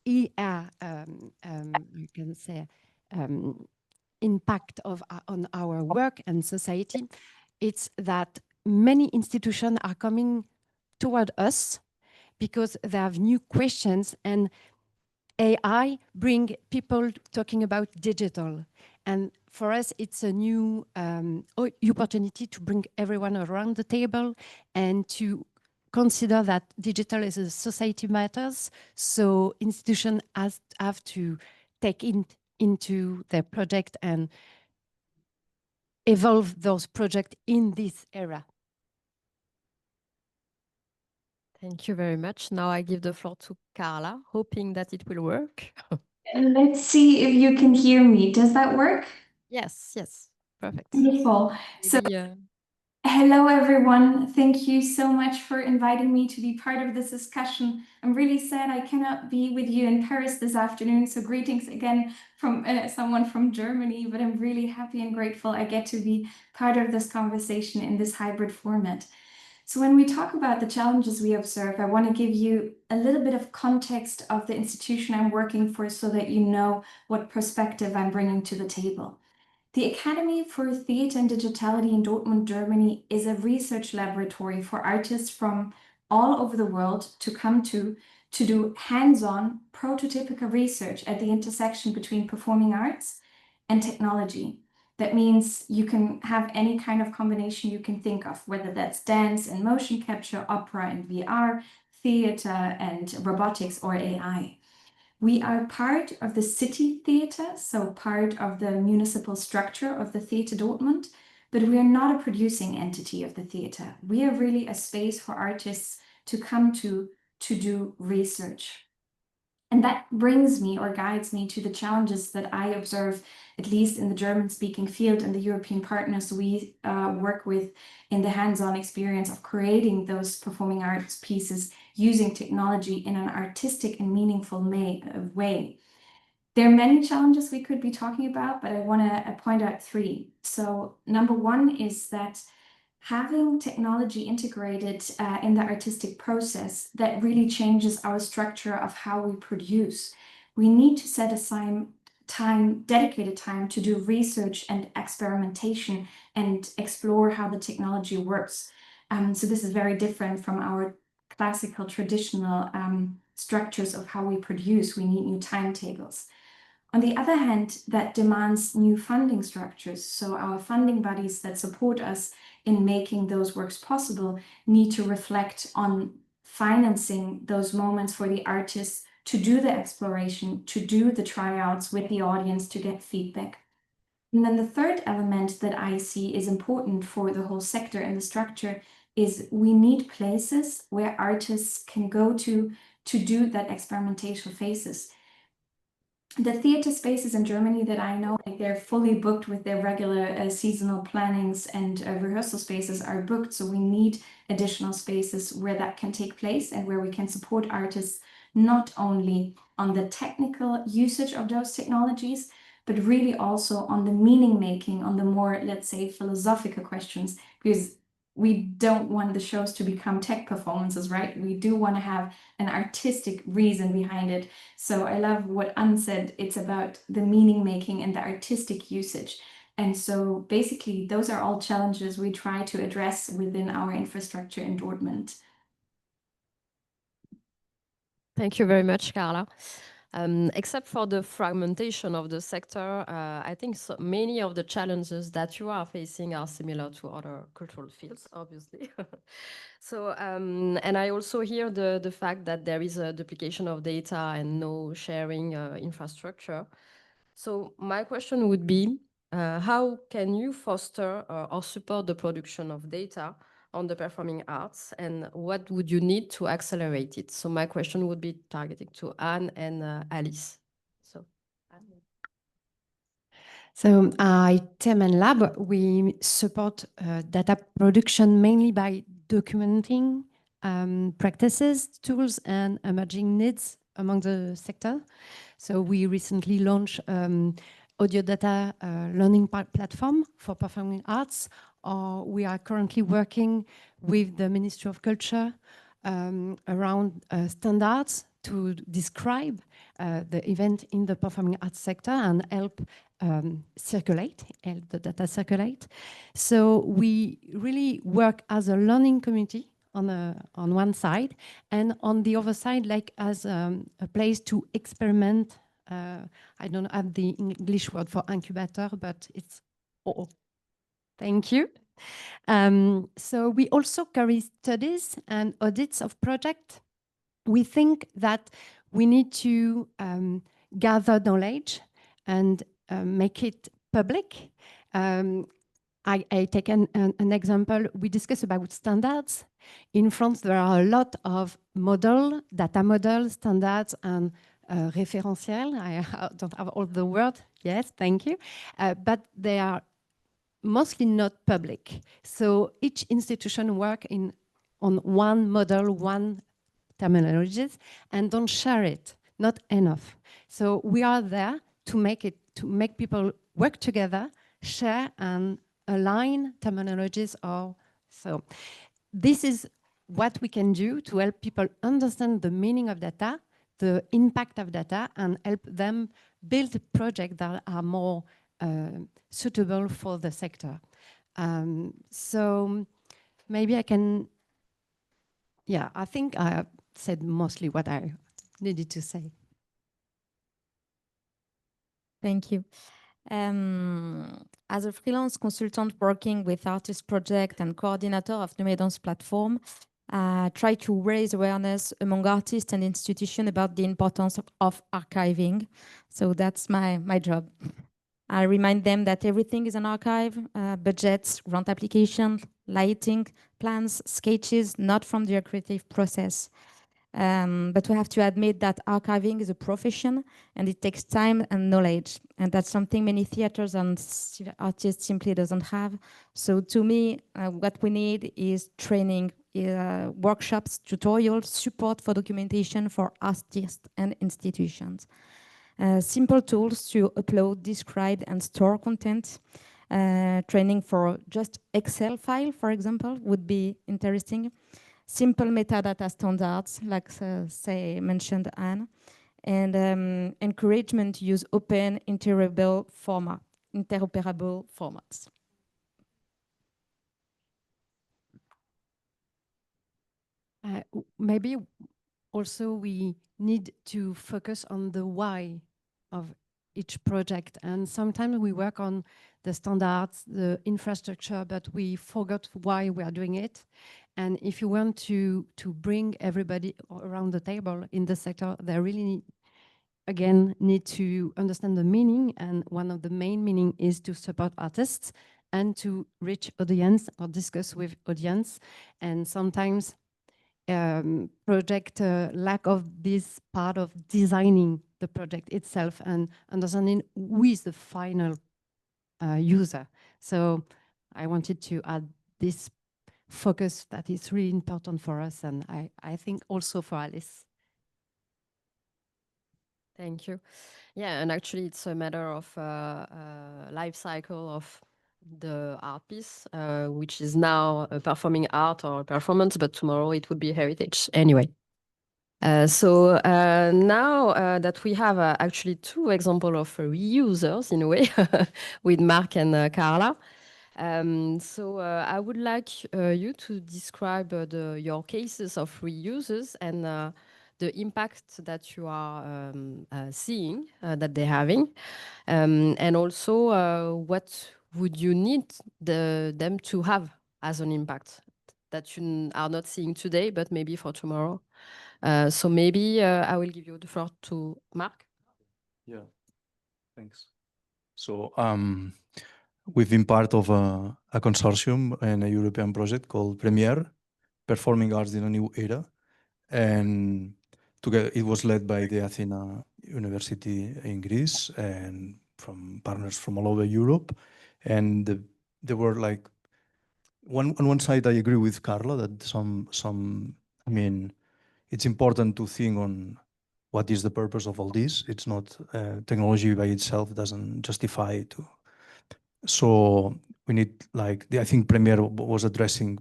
you can say, impact on our work and society, it's that many institutions are coming toward us because they have new questions, and AI bring people talking about digital. And for us, it's a new opportunity to bring everyone around the table and to consider that digital is a society matters. So institutions have to take into their project and evolve those projects in this era. Thank you very much. Now I give the floor to Carla, hoping that it will work. Let's see if you can hear me. Does that work? Yes, yes, perfect. Wonderful. So, Hello, everyone. Thank you so much for inviting me to be part of this discussion. I'm really sad I cannot be with you in Paris this afternoon. So greetings again from someone from Germany, but I'm really happy and grateful I get to be part of this conversation in this hybrid format. So when we talk about the challenges we observe, I want to give you a little bit of context of the institution I'm working for so that you know what perspective I'm bringing to the table. The Academy for Theatre and Digitality in Dortmund, Germany is a research laboratory for artists from all over the world to come to do hands-on prototypical research at the intersection between performing arts and technology. That means you can have any kind of combination you can think of, whether that's dance and motion capture, opera and VR, theater and robotics, or AI. We are part of the city theatre, so part of the municipal structure of the Theatre Dortmund, but we are not a producing entity of the theatre. We are really a space for artists to come to do research. And that brings me or guides me to the challenges that I observe, at least in the German-speaking field and the European partners we work with in the hands-on experience of creating those performing arts pieces using technology in an artistic and meaningful way. There are many challenges we could be talking about, but I want to point out three. So number one is that having technology integrated in the artistic process, that really changes our structure of how we produce. We need to set aside dedicated time to do research and experimentation and explore how the technology works. So this is very different from our classical traditional structures of how we produce. We need new timetables. On the other hand, that demands new funding structures. So our funding bodies that support us in making those works possible need to reflect on financing those moments for the artists to do the exploration, to do the tryouts with the audience to get feedback. And then the third element that I see is important for the whole sector and the structure is we need places where artists can go to do that experimental phases. The theater spaces in Germany that I know, like, they're fully booked with their regular seasonal plannings, and rehearsal spaces are booked. So we need additional spaces where that can take place and where we can support artists not only on the technical usage of those technologies, but really also on the meaning making, on the more, let's say, philosophical questions, because we don't want the shows to become tech performances, right? We do want to have an artistic reason behind it. So I love what Anne said. It's about the meaning making and the artistic usage. And so basically, those are all challenges we try to address within our infrastructure in Dortmund. Thank you very much, Carla. Except for the fragmentation of the sector, I think many of the challenges that you are facing are similar to other cultural fields, obviously. So, and I also hear the fact that there is a duplication of data and no sharing infrastructure. So my question would be, how can you foster or support the production of data on the performing arts, and what would you need to accelerate it? So my question would be targeted to Anne and Alice. So at Teman Lab, we support data production mainly by documenting practices, tools, and emerging needs among the sector. So we recently launched audio data learning platform for performing arts. We are currently working with the Ministry of Culture around standards to describe the event in the performing arts sector and help help the data circulate. So we really work as a learning community on one side, and on the other side, like as a place to experiment. I don't have the English word for incubator, but it's thank you. So we also carry studies and audits of projects. We think that we need to gather knowledge and make it public. I take an example. We discuss about standards. In France, there are a lot of data models, standards, and référentiel. I don't have all the words. Yes, thank you. But they are mostly not public. So each institution work on one model, one terminologies, and don't share it, not enough. So we are there to make people work together, share and align terminologies. So this is what we can do to help people understand the meaning of data, the impact of data, and help them build projects that are more suitable for the sector. So maybe I can, yeah, I think I said mostly what I needed to say. Thank you. As a freelance consultant working with artist project and coordinator of the Numedance platform, I try to raise awareness among artists and institutions about the importance of archiving. So that's my job. I remind them that everything is an archive, budgets, grant applications, lighting, plans, sketches, not from the creative process. But we have to admit that archiving is a profession and it takes time and knowledge. And that's something many theaters and artists simply doesn't have. So to me, what we need is training, workshops, tutorials, support for documentation for artists and institutions. Simple tools to upload, describe, and store content. Training for just Excel file, for example, would be interesting. Simple metadata standards, like mentioned Anne, and encouragement to use open, interoperable formats. Maybe also we need to focus on the why of each project. And sometimes we work on the standards, the infrastructure, but we forgot why we are doing it. And if you want to bring everybody around the table in the sector, they really, again, need to understand the meaning. And one of the main meaning is to support artists and to reach audience or discuss with audience. And sometimes project lack of this part of designing the project itself and understanding who is the final user. So I wanted to add this focus that is really important for us, and I think also for Alice. Thank you. Yeah, and actually it's a matter of life cycle of the art piece, which is now a performing art or performance, but tomorrow it would be heritage anyway. So now that we have actually two examples of reusers in a way with Mark and Carla, so I would like you to describe your cases of reusers and the impact that you are seeing that they're having, and also what would you need them to have as an impact that you are not seeing today, but maybe for tomorrow. So maybe I will give you the floor to Mark. Yeah, thanks. So we've been part of a consortium in a European project called Premiere, Performing Arts in a New Era. And together, it was led by the Athena University in Greece and from partners from all over Europe. And there were like, on one side, I agree with Carla that I mean, it's important to think on what is the purpose of all this. It's not, technology by itself doesn't justify it. So we need, like, I think Premiere was addressing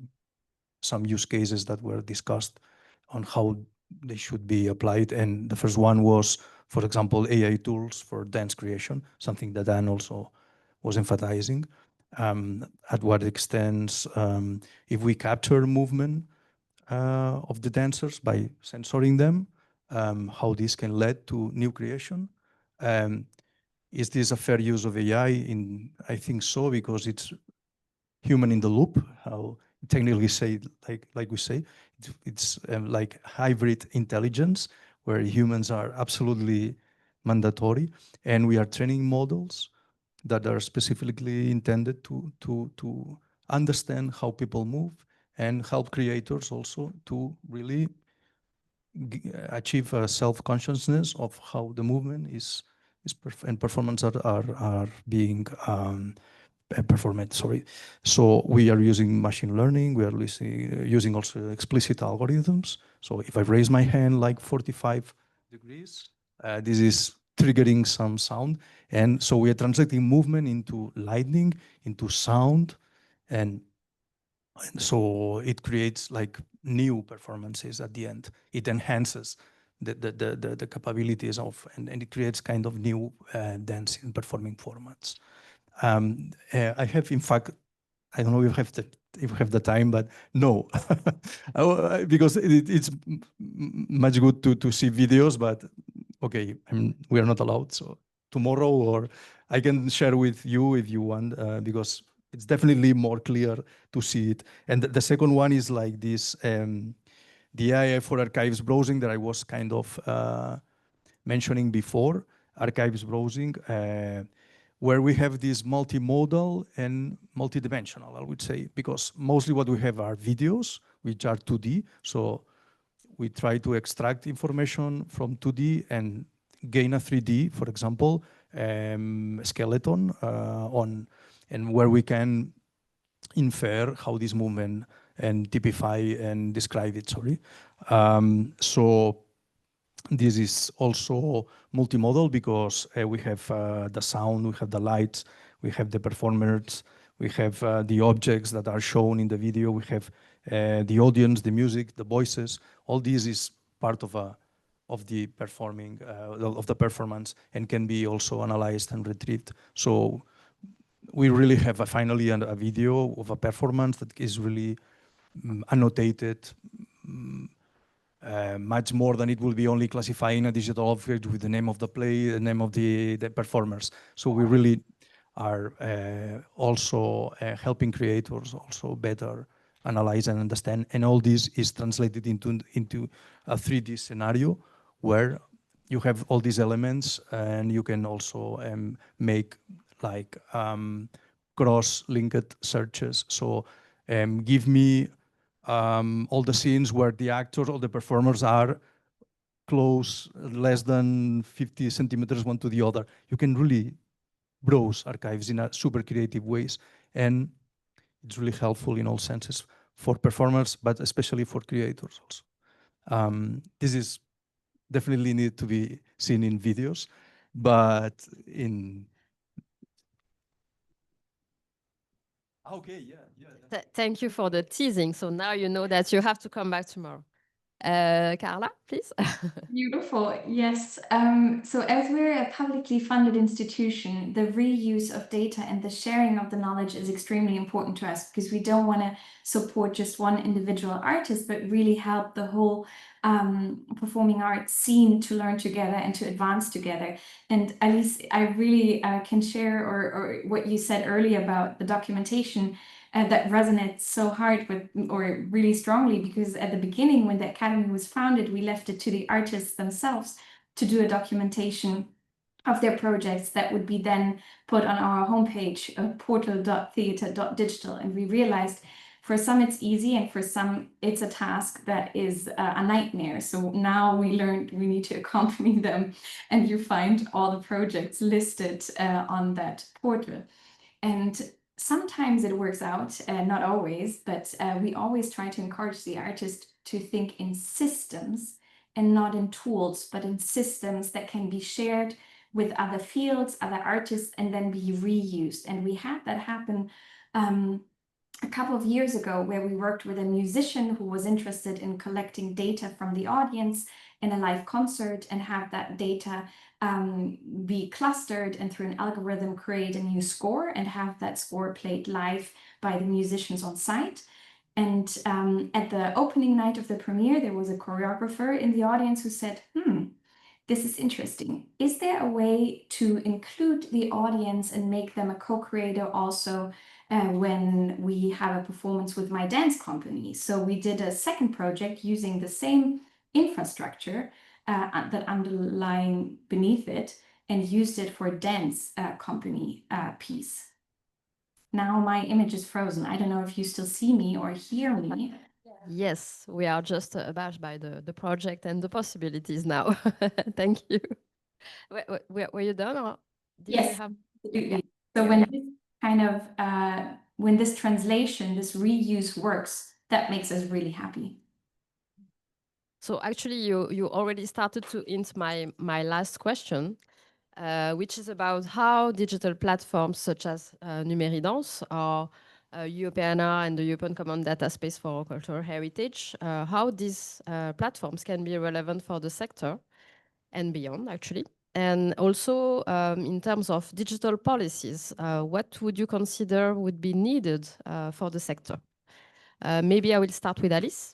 some use cases that were discussed on how they should be applied. And the first one was, for example, AI tools for dance creation, something that Anne also was emphasizing. At what extent, if we capture movement of the dancers by censoring them, how this can lead to new creation. Is this a fair use of AI? I think so, because it's human in the loop, how technically say, like we say, it's like hybrid intelligence, where humans are absolutely mandatory, and we are training models that are specifically intended to understand how people move and help creators also to really achieve a self-consciousness of how the movement is and performance are being performance, sorry. So we are using machine learning. We are using also explicit algorithms. So if I raise my hand like 45 degrees, this is triggering some sound. And so we are translating movement into lighting, into sound, and so it creates like new performances at the end. It enhances the capabilities of, and it creates kind of new dance in performing formats. I have, in fact, I don't know if we have the time, but no, because it's much good to see videos, but okay, we are not allowed. So tomorrow, or I can share with you if you want, because it's definitely more clear to see it. And the second one is like this, the AI for archives browsing that I was kind of mentioning before, archives browsing, where we have this multimodal and multidimensional, I would say, because mostly what we have are videos, which are 2D. So we try to extract information from 2D and gain a 3D, for example, skeleton and where we can infer how this movement and typify and describe it, sorry. So this is also multimodal because we have the sound, we have the lights, we have the performers, we have the objects that are shown in the video, we have the audience, the music, the voices. All this is part of the performing of the performance and can be also analyzed and retrieved. So we really have finally a video of a performance that is really annotated. Much more than it will be only classifying a digital object with the name of the play, the name of the performers. So we really are also helping creators also better analyze and understand. And all this is translated into a 3D scenario where you have all these elements and you can also make like cross-linked searches. So give me all the scenes where the actors or the performers are close, less than 50 centimeters one to the other. You can really browse archives in a super creative ways. And it's really helpful in all senses for performers, but especially for creators also. This is definitely need to be seen in videos, but in... Okay, yeah. Thank you for the teasing. So now you know that you have to come back tomorrow. Carla, please. Beautiful. Yes. So as we're a publicly funded institution, the reuse of data and the sharing of the knowledge is extremely important to us because we don't want to support just one individual artist, but really help the whole performing arts scene to learn together and to advance together. And Alice, I really can share or what you said earlier about the documentation that resonates so hard with, or really strongly, because at the beginning when the Academy was founded, we left it to the artists themselves to do a documentation of their projects that would be then put on our homepage, portal.theatre.digital. And we realized for some it's easy and for some it's a task that is a nightmare. So now we learned we need to accompany them, and you find all the projects listed on that portal. And sometimes it works out, not always, but we always try to encourage the artist to think in systems and not in tools, but in systems that can be shared with other fields, other artists, and then be reused. And we had that happen a couple of years ago, where we worked with a musician who was interested in collecting data from the audience in a live concert and have that data be clustered and through an algorithm create a new score and have that score played live by the musicians on site. And at the opening night of the premiere, there was a choreographer in the audience who said, this is interesting. Is there a way to include the audience and make them a co-creator also when we have a performance with my dance company? So we did a second project using the same infrastructure that underlying beneath it and used it for a dance company piece. Now my image is frozen. I don't know if you still see me or hear me. Yes, we are just abashed by the project and the possibilities now. Thank you. Were you done? Or did Yes, you have... absolutely. So when this kind of, when this translation, this reuse works, that makes us really happy. So actually, you already started to hint my last question, which is about how digital platforms such as Numéridance or Europeana and the European Common Data Space for Cultural Heritage, how these platforms can be relevant for the sector and beyond, actually. And also, in terms of digital policies, what would you consider would be needed for the sector? Maybe I will start with Alice.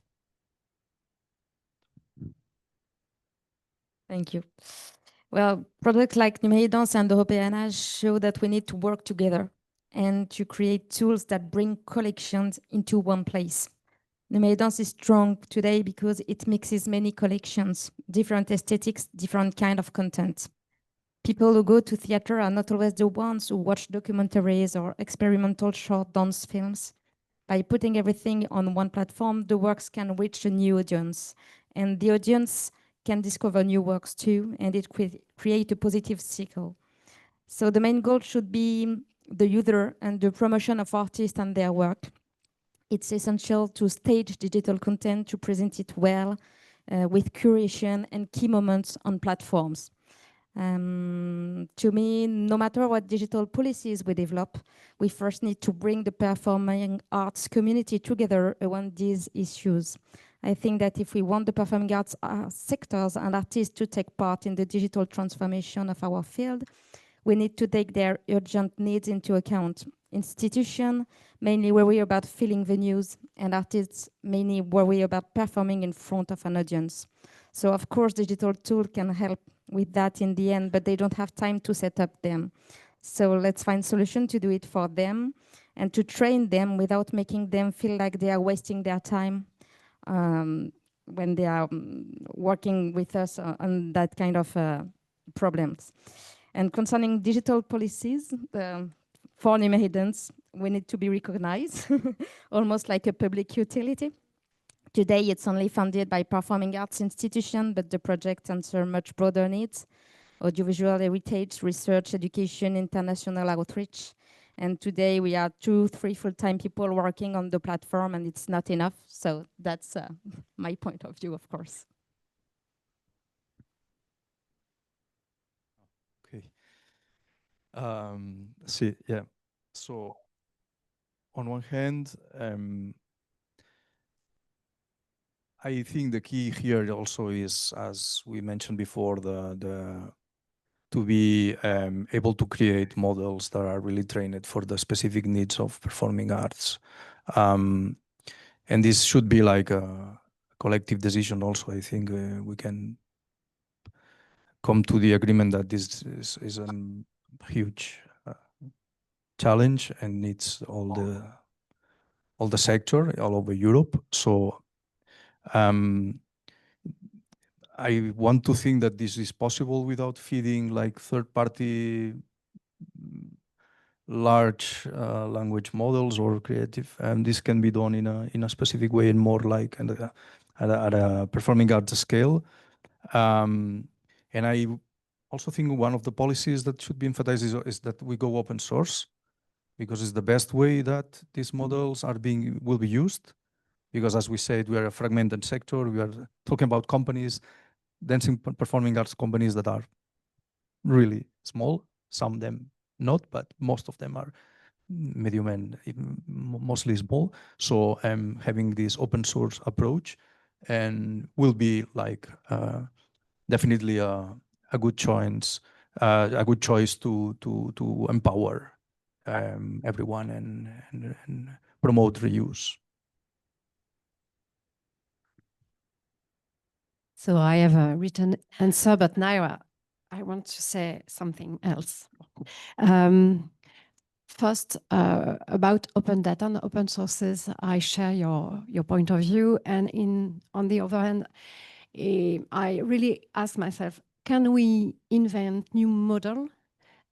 Thank you. Well, products like Numéridance and Europeana show that we need to work together and to create tools that bring collections into one place. Numéridance is strong today because it mixes many collections, different aesthetics, different kind of content. People who go to theater are not always the ones who watch documentaries or experimental short dance films. By putting everything on one platform, the works can reach a new audience, and the audience can discover new works too, and it create a positive cycle. So the main goal should be the user and the promotion of artists and their work. It's essential to stage digital content, to present it well, with curation and key moments on platforms. To me, no matter what digital policies we develop, we first need to bring the performing arts community together around these issues. I think that if we want the performing arts sectors and artists to take part in the digital transformation of our field, we need to take their urgent needs into account. Institutions mainly worry about filling venues, and artists mainly worry about performing in front of an audience. So of course, digital tools can help with that in the end, but they don't have time to set up them. So let's find solutions to do it for them and to train them without making them feel like they are wasting their time when they are working with us on that kind of problems. And concerning digital policies, for Numéridance, we need to be recognized, almost like a public utility. Today, it's only funded by performing arts institutions, but the project answers much broader needs: audiovisual heritage, research, education, international outreach. And today, we are 2-3 full-time people working on the platform, and it's not enough. So that's my point of view, of course. Okay. See, yeah. So on one hand, I think the key here also is, as we mentioned before, to be able to create models that are really trained for the specific needs of performing arts. And this should be like a collective decision also. I think we can come to the agreement that this is a huge challenge and needs all the sector all over Europe. So I want to think that this is possible without feeding like third-party large language models or creative. And this can be done in a specific way and more like at a performing arts scale. And I also think one of the policies that should be emphasized is that we go open source, because it's the best way that these models will be used. Because as we said, we are a fragmented sector. We are talking about companies, dancing performing arts companies that are really small. Some of them not, but most of them are medium and mostly small. So having this open source approach and will be like definitely a good choice to empower everyone and promote reuse. So I have a written answer, but now I want to say something else. First, about open data and open sources, I share your point of view. And on the other hand, I really ask myself, can we invent new model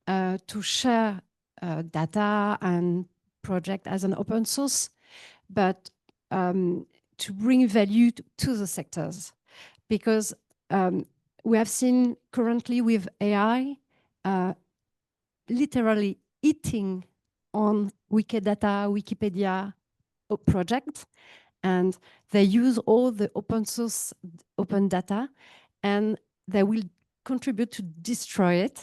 to share data and project as an open source, but to bring value to the sectors? Because we have seen currently with AI literally eating on Wikidata, Wikipedia project, and they use all the open source, open data, and they will contribute to destroy it.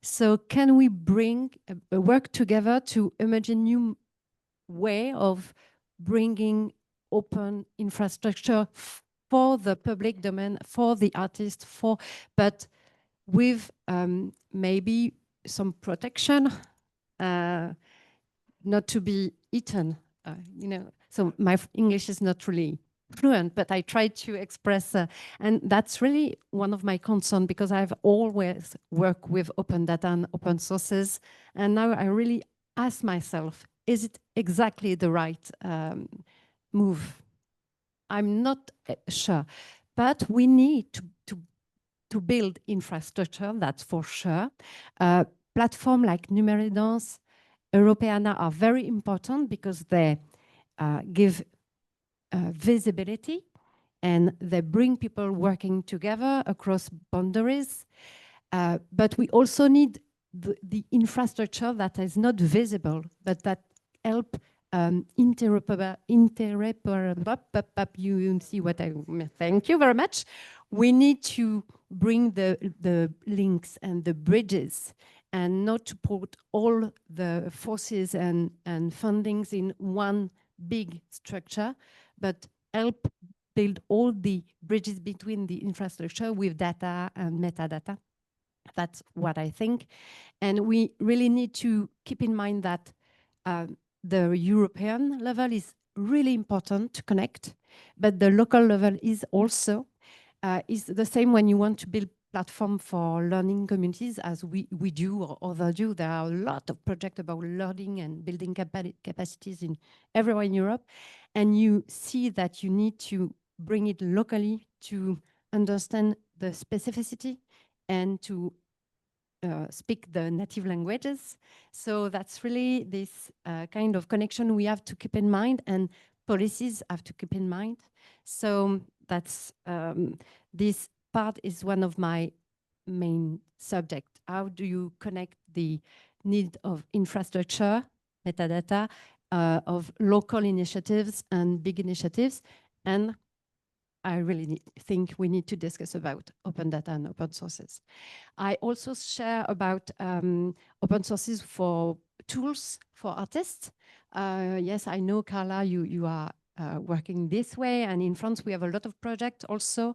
So can we bring work together to imagine new way of bringing open infrastructure for the public domain, for the artist, but with maybe some protection, not to be eaten, So my English is not really fluent, but I try to express, and that's really one of my concerns, because I've always worked with open data and open sources, and now I really ask myself, is it exactly the right move? I'm not sure, but we need to build infrastructure, that's for sure. Platforms like Numeridance, Europeana are very important because they give visibility, and they bring people working together across boundaries. But we also need the infrastructure that is not visible, but that help interoperable. You see what I mean? Thank you very much. We need to bring the links and the bridges, and not to put all the forces and fundings in one big structure, but help build all the bridges between the infrastructure with data and metadata. That's what I think. And we really need to keep in mind that the European level is really important to connect, but the local level is also is the same when you want to build platform for learning communities, as we do or others do. There are a lot of projects about learning and building capacities everywhere in Europe. And you see that you need to bring it locally to understand the specificity and to speak the native languages. So that's really this kind of connection we have to keep in mind, and policies have to keep in mind. So that's this part is one of my main subjects. How do you connect the need of infrastructure, metadata, of local initiatives and big initiatives? And I really think we need to discuss about open data and open sources. I also share about open sources for tools for artists. Yes, I know, Carla, you are working this way, and in France we have a lot of projects also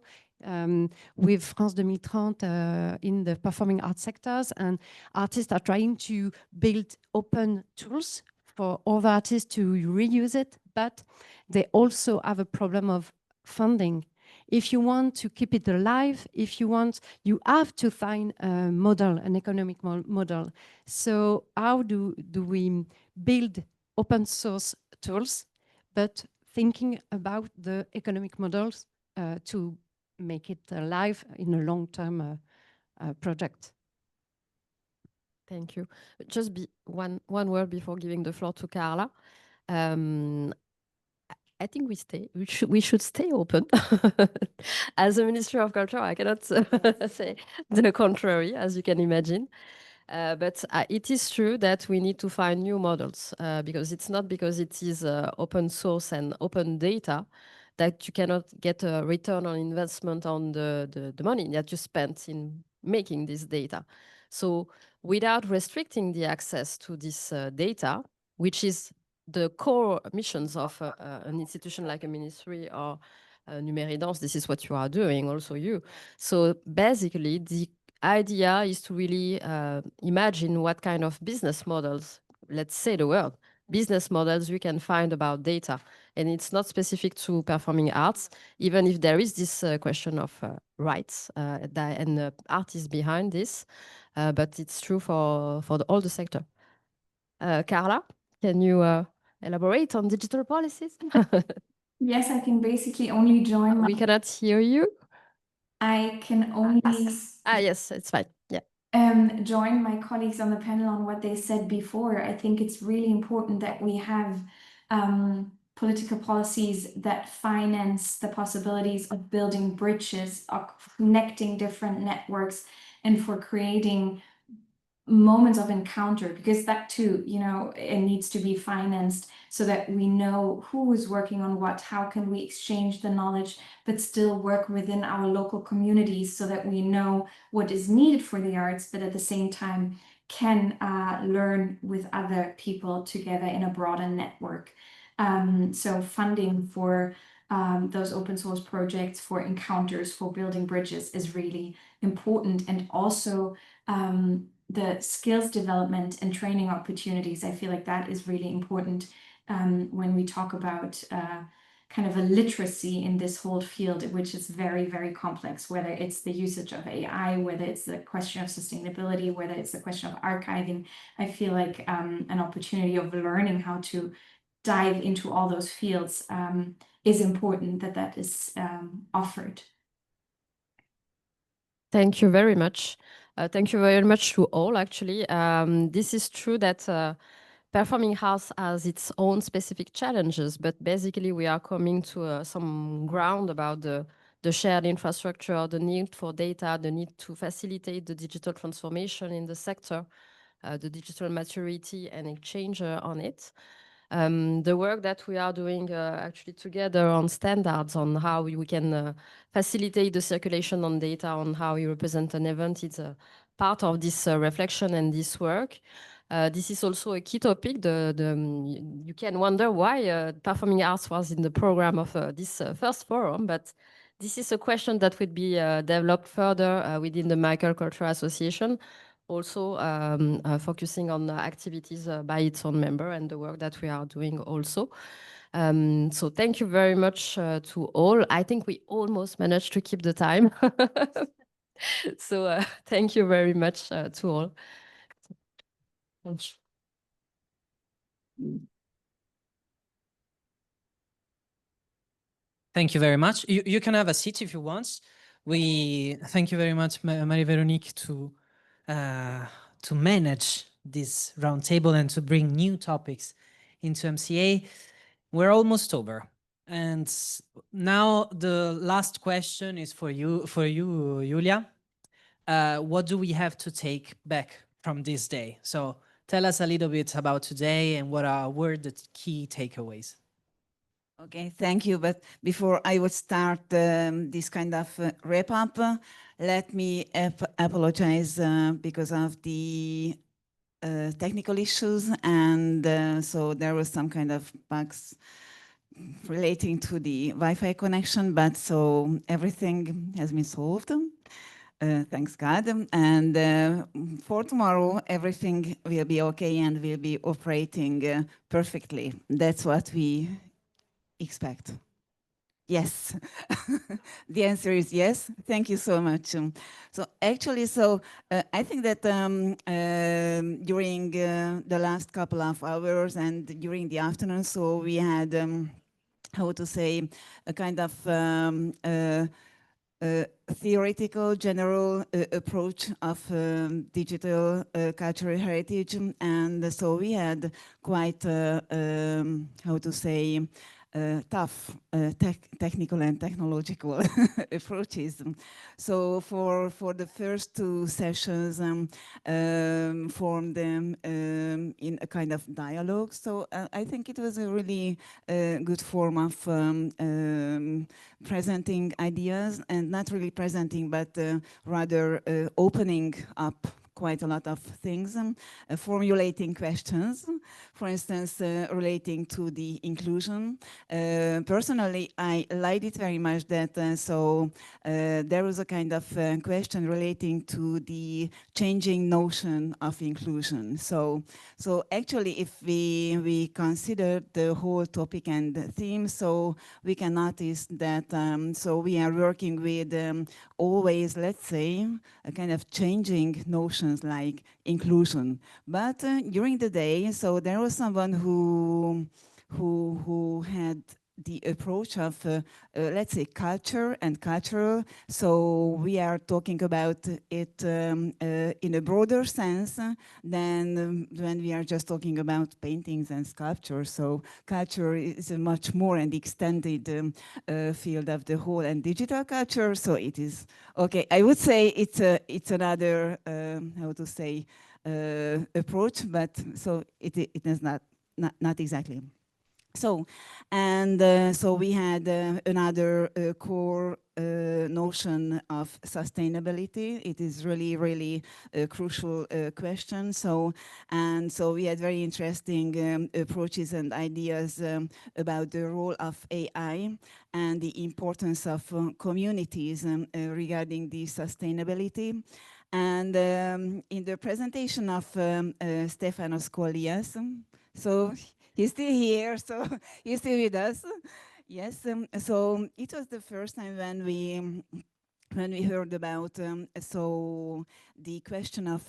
with France 2030 in the performing arts sectors, and artists are trying to build open tools for other artists to reuse it, but they also have a problem of funding. If you want to keep it alive, you have to find a model, an economic model. So how do we build open source tools, but thinking about the economic models to make it alive in a long-term project? Thank you. Just one word before giving the floor to Carla. I think we should stay open. As a Ministry of Culture, I cannot say the contrary, as you can imagine. But it is true that we need to find new models, because it's not because it is open source and open data that you cannot get a return on investment on the money that you spent in making this data. So without restricting the access to this data, which is the core missions of an institution like a ministry or Numeridance, this is what you are doing, also you. So basically, the idea is to really imagine what kind of business models, let's say the word, business models we can find about data. And it's not specific to performing arts, even if there is this question of rights and artists behind this, but it's true for all the sector. Carla, can you elaborate on digital policies? Yes, I can basically only join. We cannot hear you. I can only. Yes, it's fine. Yeah. Join my colleagues on the panel on what they said before. I think it's really important that we have political policies that finance the possibilities of building bridges, of connecting different networks, and for creating moments of encounter, because that too, you know, it needs to be financed so that we know who is working on what, how can we exchange the knowledge, but still work within our local communities so that we know what is needed for the arts, but at the same time can learn with other people together in a broader network. So funding for those open source projects, for encounters, for building bridges is really important. And also the skills development and training opportunities, I feel like that is really important when we talk about kind of a literacy in this whole field, which is very, very complex, whether it's the usage of AI, whether it's the question of sustainability, whether it's the question of archiving. I feel like an opportunity of learning how to dive into all those fields is important, that is offered. Thank you very much. Thank you very much to all, actually. This is true that performing arts has its own specific challenges, but basically we are coming to some ground about the shared infrastructure, the need for data, the need to facilitate the digital transformation in the sector, the digital maturity and exchange on it. The work that we are doing actually together on standards, on how we can facilitate the circulation on data, on how you represent an event, it's a part of this reflection and this work. This is also a key topic. You can wonder why performing arts was in the program of this first forum, but this is a question that would be developed further within the Microculture Association, also focusing on activities by its own member and the work that we are doing also. So thank you very much to all. I think we almost managed to keep the time. So thank you very much to all. Thank you very much. You can have a seat if you want. We thank you very much, Marie-Véronique, to manage this roundtable and to bring new topics into MCA. We're almost over. And now the last question is for you, Julia. What do we have to take back from this day? So tell us a little bit about today and what were the key takeaways. Okay, thank you. But before I would start this kind of wrap up, let me apologize because of the technical issues. And so there was some kind of bugs relating to the Wi-Fi connection, but so everything has been solved. Thanks God. And for tomorrow, everything will be okay and will be operating perfectly. That's what we expect. Yes. The answer is yes. Thank you so much. So actually, I think that during the last couple of hours and during the afternoon, so we had, how to say, a kind of theoretical general approach of digital cultural heritage. And so we had quite, how to say, tough technical and technological approaches. So for the first two sessions, formed them in a kind of dialogue. So I think it was a really good form of presenting ideas, and not really presenting, but rather opening up quite a lot of things, formulating questions, for instance, relating to the inclusion. Personally, I liked it very much that there was a kind of question relating to the changing notion of inclusion. So actually, if we consider the whole topic and the theme, so we can notice that so we are working with always, let's say, a kind of changing notions like inclusion. But during the day, so there was someone who had the approach of, let's say, culture and cultural. So we are talking about it in a broader sense than when we are just talking about paintings and sculpture. So culture is a much more and extended field of the whole, and digital culture. So it is, okay, I would say it's another, how to say, approach, but so it is not exactly. So, and so we had another core notion of sustainability. It is really a crucial question. So, and so we had very interesting approaches and ideas about the role of AI and the importance of communities regarding the sustainability. And in the presentation of Stefanos Kollias, so he's still here, so he's still with us. Yes, so it was the first time when we heard about so the question of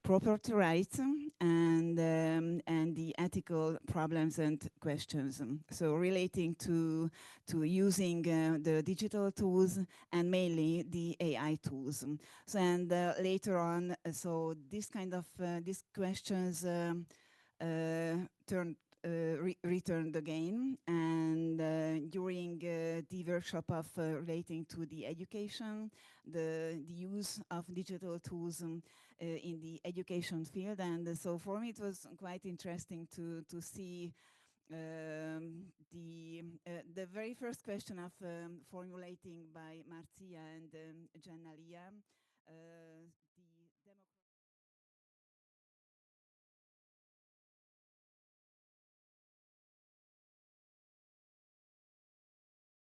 property rights and the ethical problems and questions. So relating to using the digital tools and mainly the AI tools. So and later on, so this kind of these questions returned again, and during the workshop of relating to the education, the use of digital tools in the education field. And so for me it was quite interesting to see the very first question of formulating by Marcia and Giannalia